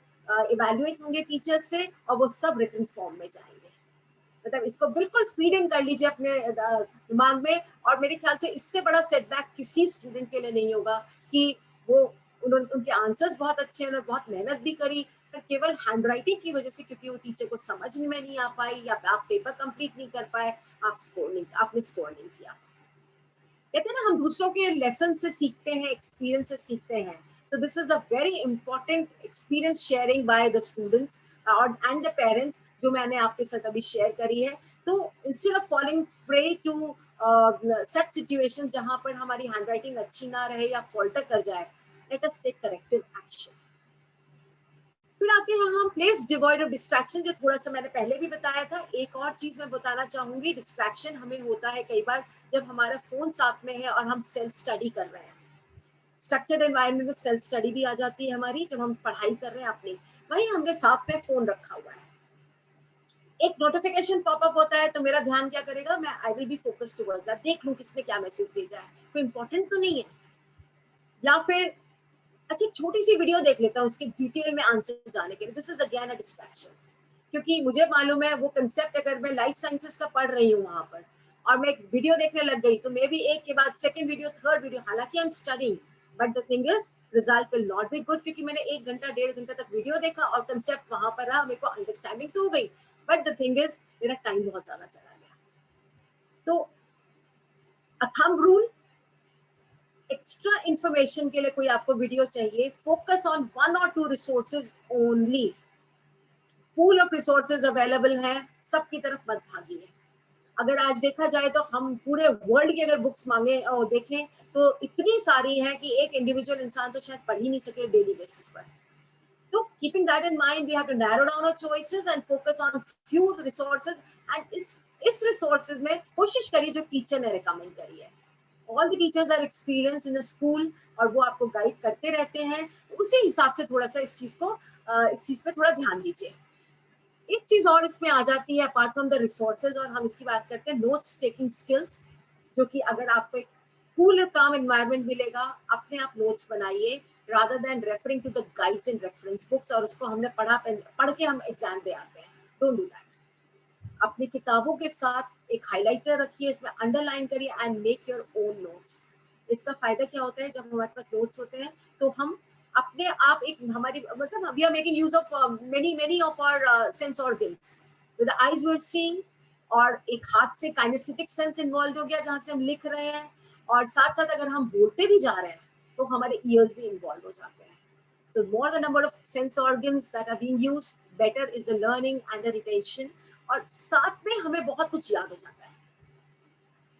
इवैल्यूएट होंगे टीचर्स से, और वो सब रिटन फॉर्म में जाएंगे। मतलब इसको बिल्कुल फीड इन कर लीजिए अपने दिमाग में, और मेरे ख्याल से इससे बड़ा सेटबैक किसी स्टूडेंट के लिए नहीं होगा कि वो उनके आंसर्स बहुत अच्छे हैं, बहुत मेहनत भी करी, पर केवल हैंड राइटिंग की वजह से, क्योंकि वो टीचर को समझ में नहीं आ पाई, या आप पेपर कंप्लीट नहीं कर पाए, आपने स्कोर नहीं किया। कहते हैं ना, हम दूसरों के लेसन से सीखते हैं, एक्सपीरियंस से सीखते हैं। तो this is a very important experience sharing by the students और एंड द पेरेंट्स, जो मैंने आपके साथ अभी शेयर करी है। तो instead of falling prey to such situation जहां पर हमारी हैंडराइटिंग अच्छी ना रहे या फॉल्टर कर जाए, let us take corrective action. फिर आते हैं हम प्लेस डिवॉइड ऑफ डिस्ट्रैक्शन, जो थोड़ा सा मैंने पहले भी बताया था। एक और चीज मैं बताना चाहूंगी, डिस्ट्रैक्शन हमें होता है कई बार जब हमारा फोन साथ में है और हम सेल्फ स्टडी कर रहे हैं। स्ट्रक्चर्ड एनवायरनमेंट में सेल्फ स्टडी भी आ जाती है हमारी, जब हम पढ़ाई कर रहे हैं अपनी, वहीं हमने साथ में फोन रखा हुआ है, एक नोटिफिकेशन पॉपअप होता है, तो मेरा ध्यान क्या करेगा, मैं I will be focused towards that, देख लूं किसने क्या मैसेज भेजा है, कोई इंपॉर्टेंट तो नहीं है। या फिर अच्छा, छोटी सी वीडियो देख लेता हूँ उसके डिटेल में आंसर जाने के लिए, this is again a distraction. क्योंकि मुझे मालूम है वो कंसेप्ट, अगर मैं लाइफ साइंसेस का पढ़ रही हूँ वहां पर, और मैं एक वीडियो देखने लग गई, तो मे बी एक के बाद सेकंड वीडियो, थर्ड वीडियो, हालांकि I am studying, but the thing is result will not be good, क्योंकि मैंने 1 घंटा 1.5 घंटा तक वीडियो देखा और कंसेप्ट वहां पर रहा, मेरे को अंडरस्टैंडिंग तो हो गई, बट द थिंग इज मेरा टाइम बहुत ज्यादा चला गया। तो अ थंब रूल, एक्स्ट्रा इंफॉर्मेशन के लिए कोई आपको वीडियो चाहिए, focus on 1 or 2 resources only. Pool of resources available है, सबकी तरफ मत भागिए। अगर आज देखा जाए तो हम पूरे वर्ल्ड की अगर बुक्स मांगे और देखें, तो इतनी सारी हैं कि एक इंडिविजुअल इंसान तो शायद पढ़ ही नहीं सके डेली बेसिस पर। तो keeping that in mind, we have to narrow down our choices and focus on few resources. And इस रिसोर्सेज में कोशिश करिए जो टीचर ने रिकमेंड करी है। All the teachers are experience in the school, और वो आपको गाइड करते रहते हैं, उसी हिसाब से थोड़ा सा इस चीज पे थोड़ा ध्यान दीजिए। एक चीज और इसमें आ जाती है अपार्ट फ्रॉम द रिसोर्सेज, और हम इसकी बात करते हैं नोट्स टेकिंग स्किल्स, जो कि अगर आपको एक कूल काम एनवायरनमेंट मिलेगा, अपने आप नोट्स बनाइए, rather than referring to the guides and reference books और उसको हमने पढ़ के हम एग्जाम दे आते हैं. Don't do that. अपनी किताबों के साथ एक हाइलाइटर रखिए, इसमें अंडरलाइन करिए and make your own notes. इसका फायदा क्या होता है, जब हमारे पास नोट्स होते हैं तो हम अपने आप एक हमारी मतलब we are making use of many of our sense organs. With the eyes we are seeing, और एक हाथ से काइनेस्थेटिक सेंस इन्वॉल्व हो गया जहां से हम लिख रहे हैं, और साथ साथ अगर हम बोलते भी जा रहे हैं तो हमारे ईयर्स भी इन्वॉल्व हो जाते हैं. So more the number of sense organs that are being used, better is the learning and the retention. और साथ में हमें बहुत कुछ याद हो जाता है.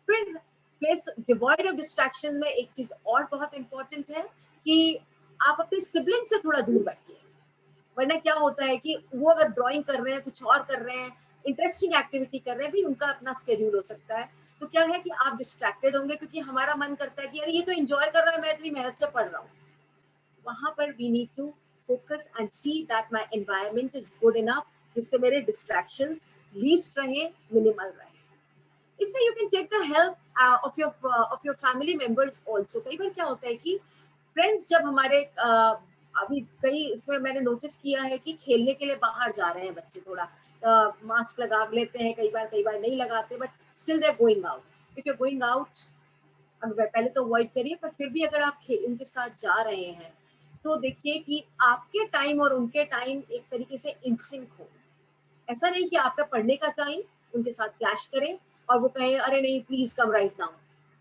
फिर प्लेस डिवॉइड ऑफ डिस्ट्रैक्शन में एक चीज और बहुत इंपॉर्टेंट है कि आप अपने सिबलिंग से थोड़ा दूर बैठिए. वरना क्या होता है कि वो अगर ड्राइंग कर रहे हैं, कुछ और कर रहे हैं, इंटरेस्टिंग एक्टिविटी कर रहे हैं, भी उनका अपना स्केड्यूल हो सकता है. तो क्या है कि आप डिस्ट्रैक्टेड होंगे, क्योंकि हमारा मन करता है कि अरे ये तो एंजॉय कर रहा है, मैं इतनी मेहनत से पढ़ रहा हूँ. वहां पर we need to focus and see that my environment is good enough जिससे मेरे distractions least रहे, minimal रहे. इसमें you can take the help of your family members also. कई बार क्या होता है कि friends जब हमारे अभी कई इसमें मैंने नोटिस किया है कि खेलने के लिए बाहर जा रहे हैं बच्चे, थोड़ा मास्क लगा लेते हैं, कई बार नहीं लगाते, but still they're going out. If you're going out, पहले तो अवॉइड करिए, पर फिर भी अगर आप उनके साथ जा रहे हैं तो देखिए कि आपके टाइम और उनके टाइम एक तरीके से इंसिंक हो. ऐसा नहीं कि आपका पढ़ने का टाइम उनके साथ क्लैश करें और वो कहें अरे नहीं please come right now.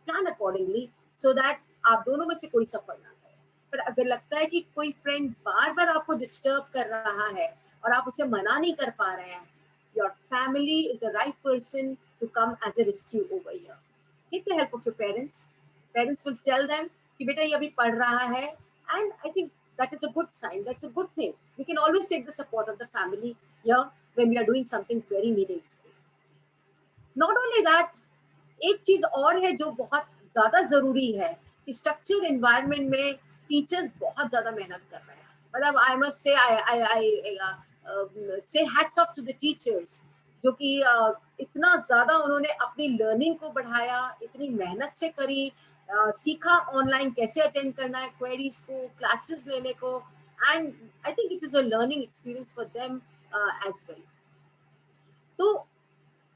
Plan accordingly so that आप दोनों में से कोई सफर ना करे. पर अगर लगता है कि कोई फ्रेंड बार बार आपको डिस्टर्ब कर रहा है और आप उसे मना नहीं कर पा रहे हैं, your family is the right person to come as a rescue over here. Take the help of your parents. Parents will tell them कि बेटा ये अभी पढ़ रहा है, and I think that is a good sign. That's a good thing. We can always take the support of the family here when we are doing something very meaningful. Not only that, एक चीज और है जो बहुत ज्यादा जरूरी है कि स्ट्रक्चर्ड एनवायरनमेंट में टीचर्स बहुत ज्यादा मेहनत कर रहे हैं. मतलब आई मस्ट से say hats off to the teachers जो कि इतना ज्यादा उन्होंने अपनी लर्निंग को बढ़ाया, इतनी मेहनत से करी, सीखा ऑनलाइन कैसे अटेंड करना है क्वेरीज को, क्लासेस लेने को, and I think it is a learning experience for them as well. तो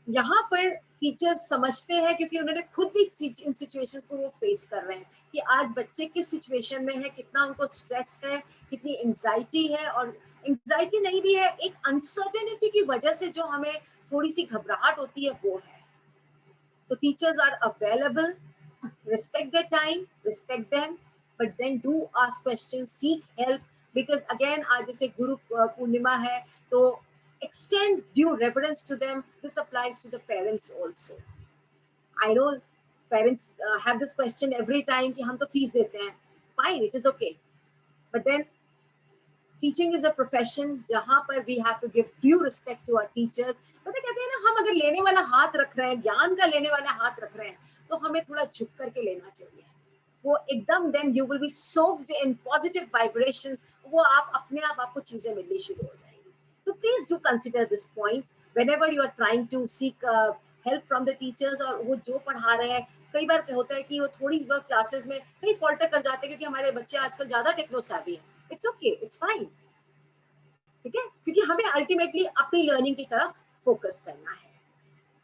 यहाँ पर टीचर्स समझते हैं, क्योंकि उन्होंने खुद भी इन सिचुएशन को वो फेस कर रहे हैं कि आज बच्चे किस सिचुएशन में है, कितना उनको स्ट्रेस है, कितनी एंजाइटी है, और एंजाइटी नहीं भी है, एक अनसर्टेनिटी की वजह से जो हमें थोड़ी सी घबराहट होती है वो है. तो teachers are available, respect their time, respect them, but then do ask questions, seek help, because again आज जैसे गुरु पूर्णिमा है तो extend due reverence to them. This applies to the parents also. I know parents have this question every time कि हम तो fees देते हैं. Fine, it is okay, but then teaching is a profession जहाँ पर we have to give due respect to our teachers. पता कहते हैं ना, हम अगर लेने वाला हाथ रख रहे हैं, ज्ञान का लेने वाला हाथ रख रहे हैं, तो हमें थोड़ा झुक करके लेना चाहिए. वो एकदम then you will be soaked in positive vibrations. वो आप अपने आप आपको चीजें मिलनी शुरू हो जाएंगी. So please do consider this point whenever you are trying to seek help from the teachers. और वो जो पढ़ा रहे हैं, कई बार होता है कि वो थोड़ी बहुत क्लासेस में कई फॉल्ट कर जाते हैं क्योंकि हमारे बच्चे आजकल ज्यादा टेक्नो savvy हैं. It's okay, it's fine. ठीक है, क्योंकि हमें अल्टीमेटली अपनी लर्निंग की तरफ फोकस करना है.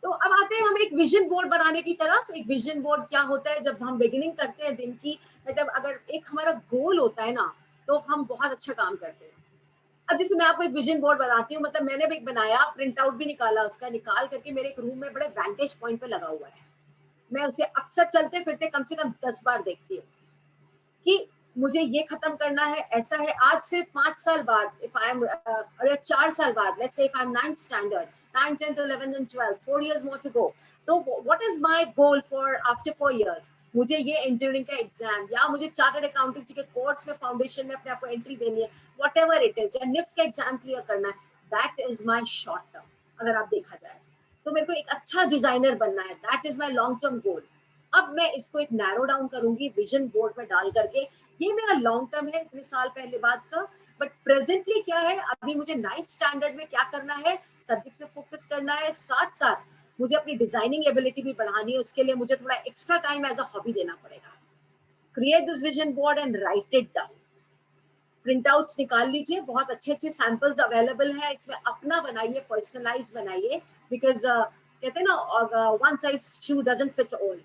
तो अब आते हैं हम एक विजन बोर्ड बनाने की तरफ. एक विजन बोर्ड क्या होता है, जब हम बिगिनिंग करते हैं दिन की, मतलब अगर एक हमारा गोल होता है ना, तो हम बहुत अच्छा काम करते हैं. अब जैसे मैं आपको एक विजन बोर्ड बनाती हूँ, मतलब मैंने भी एक बनाया, प्रिंट आउट भी निकाला, उसका निकाल करके मेरे एक रूम में बड़े वैंटेज पॉइंट पे लगा हुआ है. मैं उसे अक्सर चलते फिरते कम से कम 10 बार देखती हूँ कि मुझे ये खत्म करना है, ऐसा है. आज से 5 साल बाद, इफ आई एम 4 साल बाद, let's say if I am 9th standard, 9, 10, 11 and 12, 4 years more to go. So what is my goal for after 4 years? मुझे ये इंजीनियरिंग का एग्जाम, या मुझे चार्टर्ड अकाउंटेंसी के कोर्स में फाउंडेशन में अपने आप को एंट्री देनी है, व्हाटएवर इट इज, या निफ्ट का एग्जाम क्लियर करना है. That is my short term. अगर आप देखा जाए तो मेरे को एक अच्छा डिजाइनर बनना है, that is my long term goal. अब मैं इसको एक नैरो डाउन करूंगी विजन बोर्ड में डाल करके. ये मेरा लॉन्ग टर्म है, इतने साल पहले बाद का, बट प्रेजेंटली क्या है, अभी मुझे 9th स्टैंडर्ड में क्या करना है, सब्जेक्ट पे फोकस करना है, साथ साथ मुझे अपनी डिजाइनिंग एबिलिटी भी बढ़ानी है. उसके लिए मुझे थोड़ा extra time as a hobby देना पड़ेगा. Create this vision board and write it down. Printouts निकाल लीजिए, बहुत अच्छे अच्छे सैंपल्स अवेलेबल है, इसमें अपना बनाइए, पर्सनलाइज बनाइए, बिकॉज कहते हैं ना one size shoe doesn't fit all.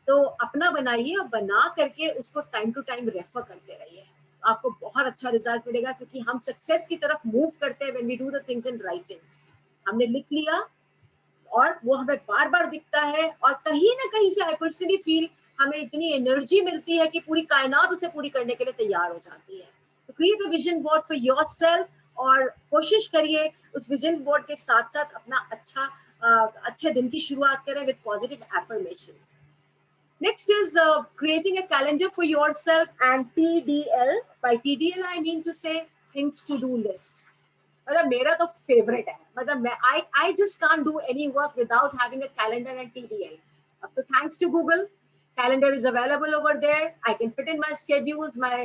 तो अपना बनाइए और बना करके उसको टाइम टू टाइम रेफर करते रहिए, आपको बहुत अच्छा रिजल्ट मिलेगा, क्योंकि हम सक्सेस की तरफ मूव करते हैं when we do the things in writing. हमने लिख लिया और वो हमें बार बार दिखता है, और कहीं ना कहीं से आई पर्सनली फील हमें इतनी एनर्जी मिलती है कि पूरी कायनात उसे पूरी करने के लिए तैयार हो जाती है। तो create a vision board for yourself, और कोशिश करिए उस विजन बोर्ड के साथ साथ अपना अच्छे दिन की शुरुआत करें with positive affirmations. Next is creating a calendar for yourself, and TDL. By TDL, I mean to say things to do list. मतलब मेरा तो फेवरेट है, मतलब मैं I just can't do any work without having a calendar and TDL. अब तो thanks to Google, calendar is available over there. I can fit in my schedules, my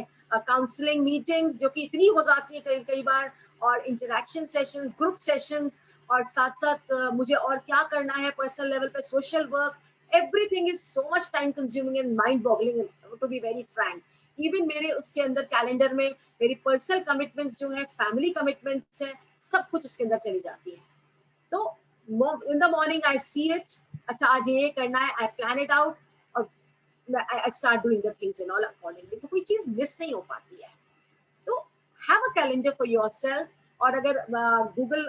counseling meetings जो कि इतनी हो जाती है कई कई बार, और interaction sessions, group sessions, और साथ साथ मुझे और क्या करना है पर्सनल लेवल पे, social work, everything is so much time consuming and mind boggling, to be very frank. Even मेरे उसके अंदर कैलेंडर में मेरी पर्सनल कमिटमेंट्स जो है, फैमिली कमिटमेंट्स है, सब कुछ उसके अंदर चली जाती है। तो in the morning I see it, अच्छा आज ये करना है, आई प्लान इट आउट, और I start doing the things in all accordingly, तो कोई चीज मिस नहीं हो पाती है। तो have a calendar for yourself, और अगर गूगल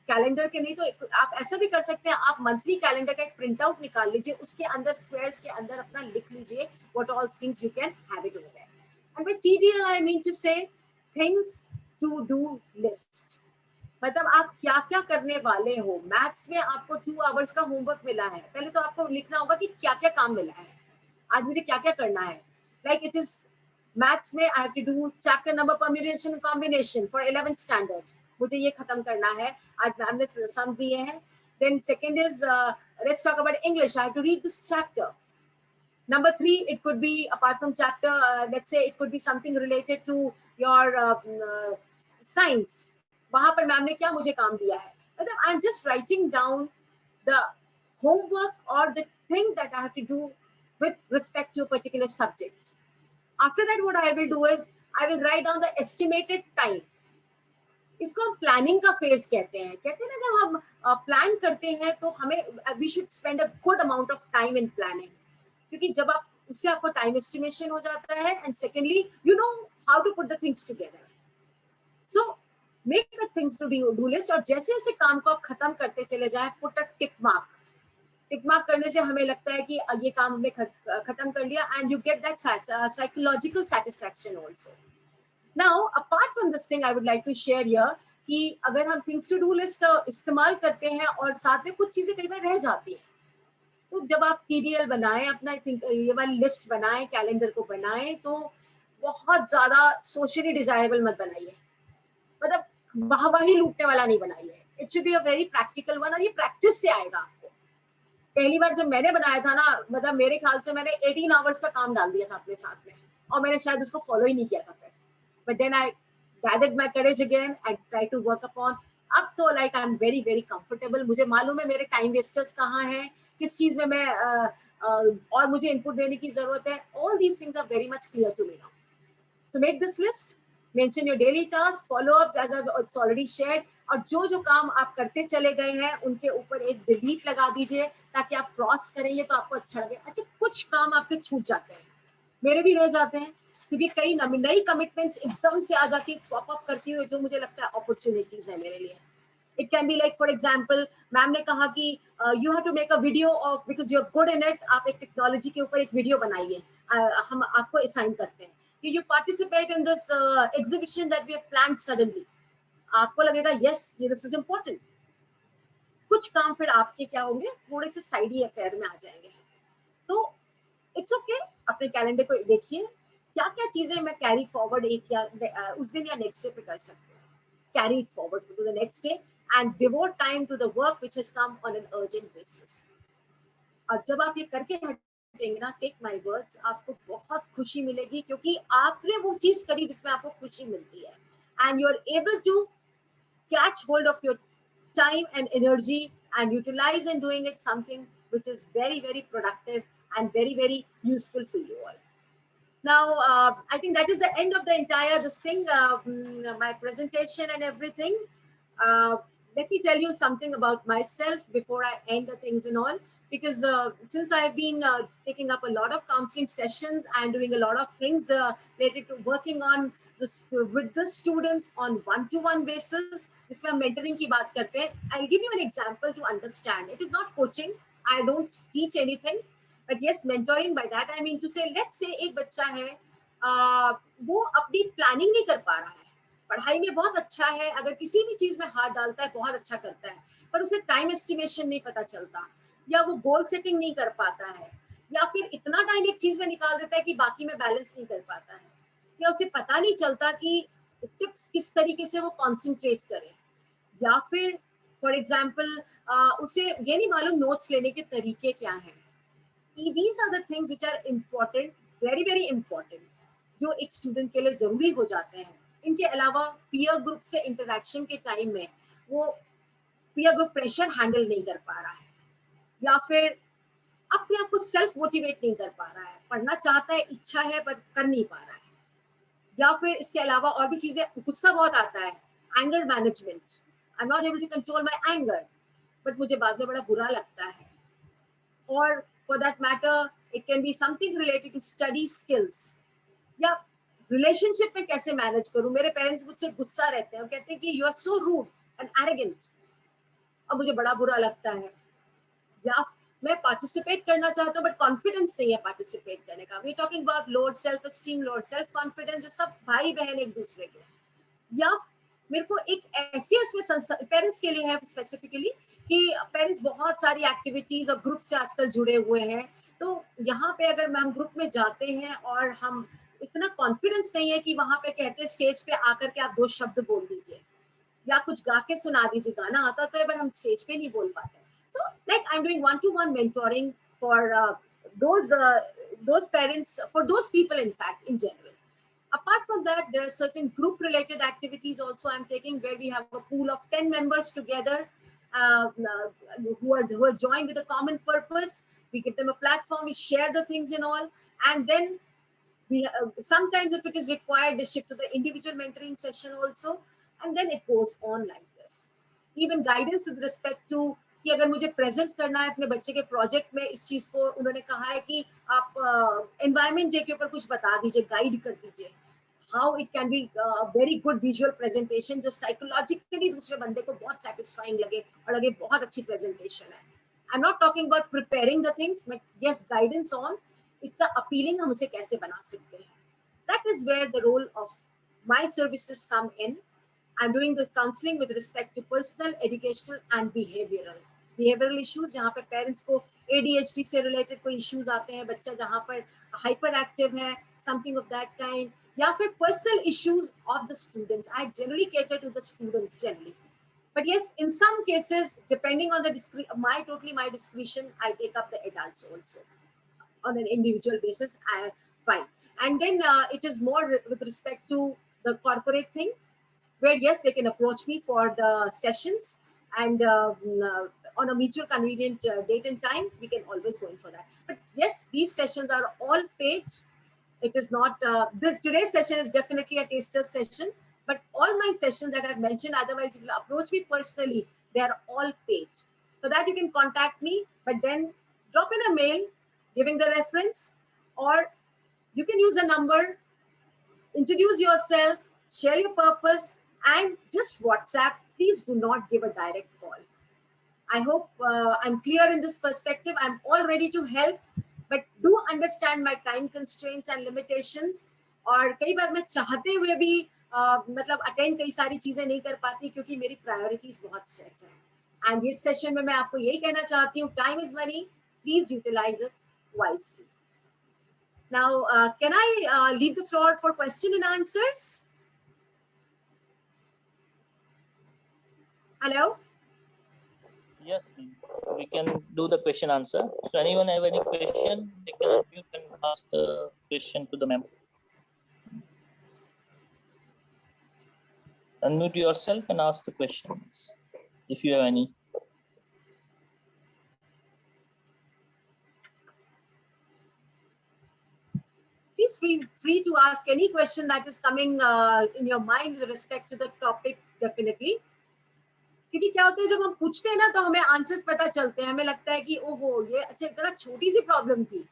कैलेंडर के नहीं तो आप ऐसा भी कर सकते हैं, आप मंथली कैलेंडर का एक प्रिंट आउट निकाल लीजिए, उसके अंदर स्क्वायर्स के अंदर अपना लिख लीजिए what all things you can have it over there. And by TDL I mean to say things to do list, मतलब आप क्या क्या करने वाले हो। मैथ्स में आपको 2 आवर्स का होमवर्क मिला है, पहले तो आपको लिखना होगा कि क्या क्या काम मिला है, आज मुझे क्या क्या करना है। लाइक इट इज मैथ्स में I have to do chapter number permutation combination for 11th standard, मुझे ये खत्म करना है, आज मैम ने सम दिए हैं। Then second is let's talk about English, I have to read this chapter. Number 3, it could be apart from chapter, let's say it could be something related to your science, वहां पर ma'am ने क्या मुझे काम दिया है, मतलब I am just writing down the homework or the thing that I have to do with respect to a particular subject. After that, what I will do is I will write down the estimated time. इसको हम planning का phase कहते हैं, कहते हैं ना जब हम प्लान करते हैं तो हमें we should spend a good amount of time in planning, क्योंकि जब आप उससे आपको टाइम एस्टिमेशन हो जाता है, and secondly you know how to put the things together. So make the things to do list, और जैसे जैसे काम को आप खत्म करते चले जाए, put a tick mark. Tick mark करने से हमें लगता है कि ये काम हमने खत्म कर लिया, and you get that psychological satisfaction also. Now apart from this thing I would like to share here कि अगर हम थिंग्स टू डू लिस्ट का इस्तेमाल करते हैं और साथ में कुछ चीजें कई बार रह जाती हैं, तो जब आप TDL बनाएं, अपना ये वाली लिस्ट बनाएं, कैलेंडर को बनाएं, तो बहुत ज्यादा सोशली डिजायरेबल मत बनाइए, मतलब वाहवाही लूटने वाला नहीं बनाइए। It should be a very practical one, और ये प्रैक्टिस से आएगा आपको। पहली बार जब मैंने बनाया था ना, मतलब मेरे ख्याल से मैंने 18 आवर्स का काम डाल दिया था अपने साथ में, और मैंने शायद उसको फॉलो ही नहीं किया था फिर। But then I gathered my courage again and try to work upon. अब तो like I'm very very comfortable, मुझे मालूम है मेरे टाइम वेस्टर्स कहाँ हैं, किस चीज में मैं और मुझे इनपुट देने की जरूरत है। All these things are very much clear to me now. So make this list, mention your daily tasks, follow-ups as I've already shared, और जो जो काम आप करते चले गए हैं उनके ऊपर एक डिलीट लगा दीजिए, ताकि आप क्रॉस करेंगे तो आपको अच्छा लगे। अच्छा, कुछ काम आपके छूट जाते हैं, मेरे भी रह जाते हैं, क्योंकि कई नई कमिटमेंट्स एकदम से आ जाती है, पॉप अप करती हुई, जो मुझे लगता है अपॉर्चुनिटीज है मेरे लिए। It can be like for example, ma'am ने कहा कि you have to make a video of, because you are good in it, आप एक टेक्नोलॉजी के ऊपर एक वीडियो बनाइए, हम आपको असाइन करते हैं कि you participate in this exhibition that we have planned suddenly. आपको लगेगा यस ये दिस इज इम्पोर्टेंट। कुछ काम फिर आपके क्या होंगे, थोड़े से साइडी अफेयर में आ जाएंगे। तो इट्स ओके, अपने कैलेंडर को देखिए, क्या क्या चीजें मैं कैरी फॉरवर्ड एक या उस दिन या नेक्स्ट डे पे कर सकते हैं, carry it forward to the next day and devote time to the work which has come on an urgent basis. और जब आप ये करके हटेंगे ना, टेक माय वर्ड्स, आपको बहुत खुशी मिलेगी, क्योंकि आपने वो चीज करी जिसमें आपको खुशी मिलती है, and you are able to catch hold of your time and energy and utilize in doing it something which is very very productive and very very useful for you all. Now, I think that is the end of the entire this thing, my presentation and everything. Uh, Let me tell you something about myself before I end the things and all, because since I've been taking up a lot of counseling sessions and doing a lot of things related to working on this with the students on one-to-one basis, जिसमें हम mentoring की बात करते हैं. I'll give you an example to understand. It is not coaching. I don't teach anything. But yes, mentoring, by that I mean to say, let's say एक बच्चा है, वो अपनी प्लानिंग नहीं कर पा रहा है, पढ़ाई में बहुत अच्छा है, अगर किसी भी चीज में हाथ डालता है बहुत अच्छा करता है, पर उसे टाइम एस्टिमेशन नहीं पता चलता, या वो गोल सेटिंग नहीं कर पाता है, या फिर इतना टाइम एक चीज में निकाल देता है कि बाकी में बैलेंस नहीं कर पाता है, या उसे पता नहीं चलता कि टिप्स किस तरीके से वो कॉन्सेंट्रेट करे, या फिर फॉर एग्जाम्पल उसे ये नहीं मालूम नोट्स लेने के तरीके क्या हैं. These are the things which are important, very very important, जो एक स्टूडेंट के लिए जरूरी हो जाते हैं. इनके अलावा पीयर ग्रुप से इंटरेक्शन के टाइम में वो पीयर ग्रुप प्रेशर हैंडल नहीं कर पा रहा है, या फिर अपने आप को सेल्फ मोटिवेट नहीं कर पा रहा है, पढ़ना चाहता है, इच्छा है, पर कर नहीं पा रहा है, या फिर इसके अलावा और भी चीजें, गुस्सा बहुत आता है, anger management, I am not able to control my anger, but मुझे बाद में बड़ा बुरा लगता है. और for that matter, it can be something related to study skills, या रिलेशनशिप में कैसे मैनेज करूं. मेरे पेरेंट्स मुझसे गुस्सा रहते हैं और कहते हैं कि you are so rude and arrogant, और मुझे बड़ा बुरा लगता है. या मैं पार्टिसिपेट करना चाहता हूँ बट कॉन्फिडेंस नहीं है पार्टिसिपेट करने का. We talking about lower self esteem, lower self confidence, जो सब भाई बहन एक दूसरे के. या मेरे को एक ऐसी उसमें संस्था पेरेंट्स के लिए है स्पेसिफिकली, कि पेरेंट्स बहुत सारी एक्टिविटीज और ग्रुप से आजकल जुड़े हुए हैं, तो यहाँ पे अगर हम ग्रुप में जाते हैं और हम इतना कॉन्फिडेंस नहीं है कि वहां पे कहते हैं स्टेज पे आकर के आप 2 शब्द बोल दीजिए या कुछ गा के सुना दीजिए. गाना आता तो है बट हम स्टेज पे नहीं बोल पाते. So like I am doing one two one mentoring for those uh, those parents, for those people in fact in general. Apart from that, there are certain group related activities also I'm taking, where we have a pool of 10 members together, who are joined with a common purpose. We give them a platform, we share the things and all, and then we sometimes if it is required, they shift to the individual mentoring session also, and then it goes on like this. Even guidance with respect to कि अगर मुझे present करना है अपने बच्चे के project में, इस चीज को उन्होंने कहा है कि आप एनवायरमेंट डे के ऊपर कुछ बता दीजिए, गाइड कर दीजिए, how it can be very good visual presentation जो साइकोलॉजिकली दूसरे बंदे को बहुत सेटिस्फाइंग लगे और लगे बहुत अच्छी प्रेजेंटेशन है. आई am not talking about preparing the things, but yes guidance on इतना अपीलिंग हम उसे कैसे बना सकते हैं. That is where the role of my services come in. I'm doing the counseling with respect to personal, educational and behavioral issues, जहाँ पे parents को ADHD से रिलेटेड कोई इश्यूज आते हैं, बच्चा जहाँ पर हाइपर एक्टिव है, समथिंग ऑफ दैट काइंड, या फिर personal issues of the students. I generally cater to the students generally. But yes, in some cases, depending on the my discretion, I take up the adults also on an individual basis. Fine. And then it is more with respect to the corporate thing, where yes, they can approach me for the sessions, and on a mutual convenient date and time, we can always go in for that. But yes, these sessions are all paid. It is not this today's session is definitely a taster session, but all my sessions that I've mentioned, otherwise if you approach me personally, they are all paid. So that you can contact me, but then drop in a mail giving the reference, or you can use a number, introduce yourself, share your purpose, and just WhatsApp. Please do not give a direct call. I hope I'm clear in this perspective. I'm all ready to help, but do understand my time constraints and limitations. और कई बार मैं चाहते हुए भी मतलब attend कई सारी चीजें नहीं कर पाती, क्योंकि मेरी प्रायोरिटीज बहुत सेट है. एंड इस सेशन में मैं आपको यही कहना चाहती हूँ, time is money, please utilise it wisely. Now, can I leave the floor for question and answers? Hello? Yes, we can do the question answer. So anyone have any question, they can unmute and ask the question to the member. Unmute yourself and ask the questions if you have any. please free to ask any question that is coming in your mind with respect to the topic definitely. क्योंकि क्या होता है जब हम पूछते हैं ना तो हमें आंसर्स पता चलते हैं, हमें लगता है कि ओहो ये अच्छा इतना छोटी सी प्रॉब्लम थी.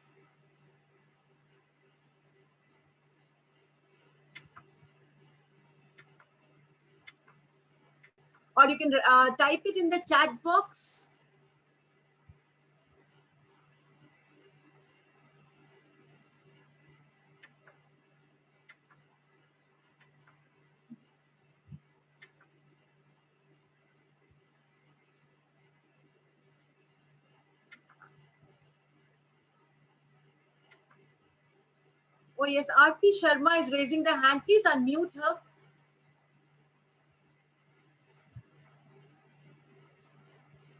Or you can type it in the chat box. Oh yes, Aarti Sharma is raising the hand. Please unmute her.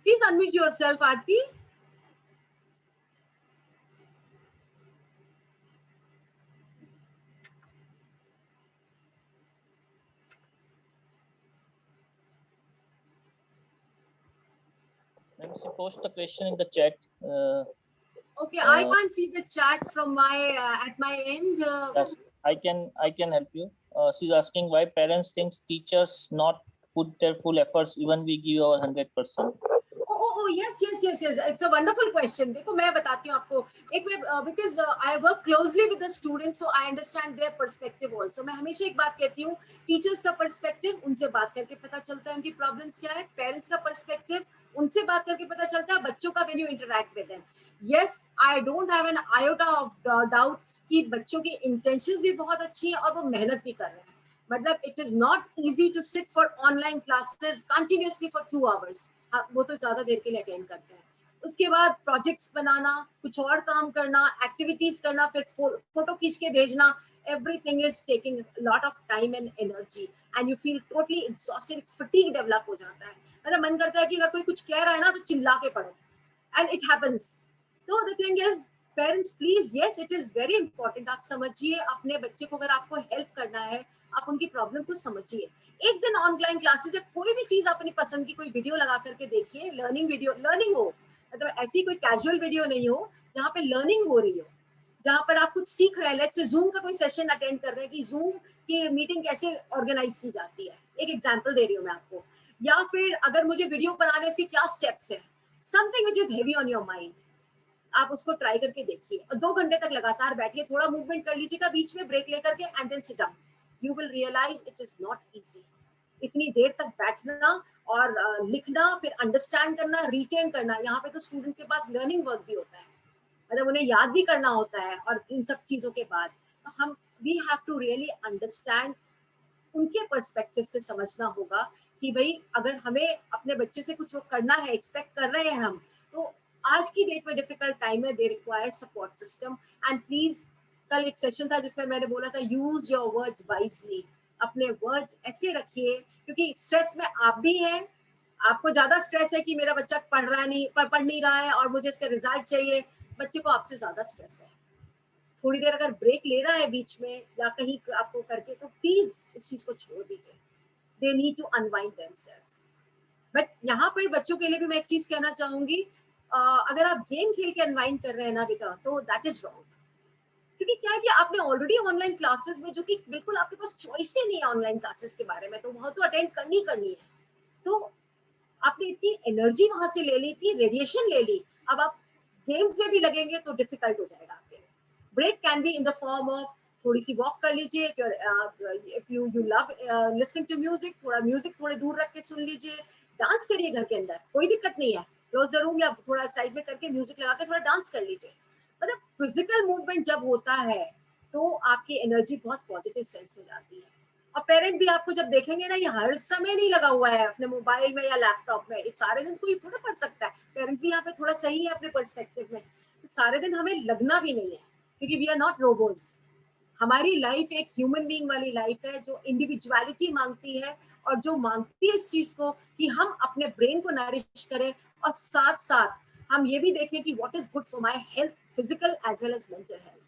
Please unmute yourself, Aarti. Let me post the question in the chat. Okay, I can't see the chat from my at my end. Yes, I can help you. She's asking why parents think teachers not put their full efforts even we give our 100%. Oh yes. It's a wonderful question. देखो मैं बताती हूँ आपको एक because I work closely with the students, so I understand their perspective also. मैं हमेशा एक बात कहती हूँ, टीचर्स का perspective उनसे बात करके पता चलता है उनकी प्रॉब्लम्स क्या है. पेरेंट्स का perspective उनसे बात करके पता चलता है बच्चों का when you interact with them. Yes, I don't have an iota of doubt कि बच्चों की intentions भी बहुत अच्छी हैं और वो मेहनत भी कर रहे हैं. मतलब it is not easy to sit for online classes continuously for 2 hours. वो तो ज्यादा देर के लिए अटेंड करते हैं. उसके बाद प्रोजेक्ट्स बनाना, कुछ और काम करना, एक्टिविटीज करना, फिर फोटो खींच के भेजना, everything is taking a lot of time and energy and you feel totally exhausted, fatigue develop हो जाता है. मतलब मन करता है कि अगर कोई कुछ कह रहा है ना तो चिल्ला के पढ़ो, and it happens. So the thing is, parents please, yes it is very important. आप समझिए अपने बच्चे को, अगर आपको हेल्प करना है आप उनकी प्रॉब्लम को समझिए. एक दिन ऑनलाइन क्लासेस या कोई भी चीज अपनी पसंद की कोई वीडियो लगा करके देखिए, लर्निंग वीडियो, लर्निंग हो, मतलब ऐसी कोई कैजुअल वीडियो नहीं हो जहाँ पे लर्निंग हो रही हो, जहाँ पर आप कुछ सीख रहे हैं. लेट्स से जूम का कोई सेशन अटेंड कर रहे हैं कि जूम की मीटिंग कैसे ऑर्गेनाइज की जाती है, एक एग्जांपल दे रही हूँ मैं आपको. या फिर अगर मुझे वीडियो बनाने इसके क्या स्टेप्स है, something which is heavy on your mind, आप उसको ट्राई करके देखिए और 2 घंटे तक लगातार बैठिए, थोड़ा मूवमेंट कर लीजिएगा बीच में ब्रेक लेकर के and then sit down. You will realise it is not easy. इतनी देर तक बैठना और लिखना, फिर अंडरस्टैंड करना, रिटेन करना. यहाँ पे तो स्टूडेंट के पास लर्निंग वर्क भी होता है, मतलब उन्हें याद भी करना होता है. और इन सब चीजों के बाद हम we have to really understand, उनके पर्सपेक्टिव से समझना होगा कि भाई अगर हमें अपने बच्चे से कुछ करना है, एक्सपेक्ट कर रहे हैं हम, तो आज की डेट में डिफिकल्ट टाइम है, they require support system. And please, कल एक सेशन था जिसमें मैंने बोला था यूज योर वर्ड्स वाइजली. अपने वर्ड्स ऐसे रखिए, क्योंकि स्ट्रेस में आप भी हैं. आपको ज्यादा स्ट्रेस है कि मेरा बच्चा पढ़ नहीं रहा है और मुझे इसका रिजल्ट चाहिए. बच्चे को आपसे ज्यादा स्ट्रेस है. थोड़ी देर अगर ब्रेक ले रहा है बीच में या कहीं आपको करके, तो प्लीज इस चीज को छोड़ दीजिए. They need to unwind themselves. But यहाँ पर बच्चों के लिए भी मैं एक चीज कहना चाहूंगी, अगर आप गेम खेल के अनवाइंड कर रहे हैं ना बेटा, तो दैट इज रॉन्ग. क्योंकि क्या है कि आपने ऑलरेडी ऑनलाइन क्लासेस में, जो कि बिल्कुल आपके पास चॉइस ही नहीं है ऑनलाइन क्लासेस के बारे में, तो वहां तो अटेंड करनी है. तो आपने इतनी एनर्जी वहां से ले ली, इतनी रेडिएशन ले ली, अब आप गेम्स में भी लगेंगे तो डिफिकल्ट हो जाएगा आपके लिए. Break can be in the form of थोड़ी सी वॉक कर लीजिए, if you love listening to music, थोड़ा म्यूजिक थोड़े दूर रख के सुन लीजिए. डांस करिए घर के अंदर, कोई दिक्कत नहीं है. क्लोज द रूम या थोड़ा साइड में करके म्यूजिक लगा के थोड़ा डांस कर लीजिए. मतलब फिजिकल मूवमेंट जब होता है तो आपकी एनर्जी बहुत पॉजिटिव सेंस में जाती है. और पेरेंट भी आपको जब देखेंगे ना, ये हर समय नहीं लगा हुआ है अपने मोबाइल में या लैपटॉप में, ये सारे दिन कोई थोड़ा पढ़ सकता है. पेरेंट्स भी यहाँ पे थोड़ा सही है अपने पर्सपेक्टिव में, तो सारे दिन हमें लगना भी नहीं है, क्योंकि वी आर नॉट रोबोट्स. हमारी लाइफ एक ह्यूमन बीइंग वाली लाइफ है जो इंडिविजुअलिटी मांगती है, और जो मांगती है इस चीज को कि हम अपने ब्रेन को नरिश करें, और साथ साथ हम ये भी देखें कि what is good for my health, physical as well as mental health.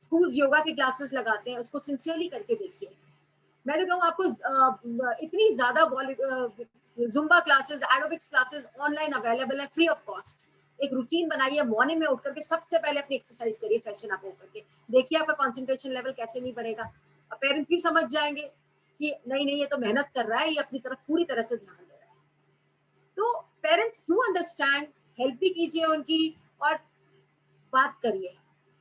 Schools yoga की क्लासेस लगाते हैं, उसको सिंसियरली करके देखिए. मैं तो कहूँ आपको इतनी ज्यादा Zumba classes, aerobics classes online available है, फ्री ऑफ कॉस्ट. एक रूटीन बनाइए, मॉर्निंग में उठ करके सबसे पहले अपनी एक्सरसाइज करिए, फ्रेशन अप होकर के, देखिए आपका कंसंट्रेशन लेवल कैसे नहीं बढ़ेगा। और पेरेंट्स भी समझ जाएंगे कि नहीं नहीं, ये तो मेहनत कर रहा है, ये अपनी तरफ पूरी तरह से ध्यान दे रहा है। तो पेरेंट्स डू अंडरस्टैंड, हेल्प भी कीजिए उनकी, और बात करिए।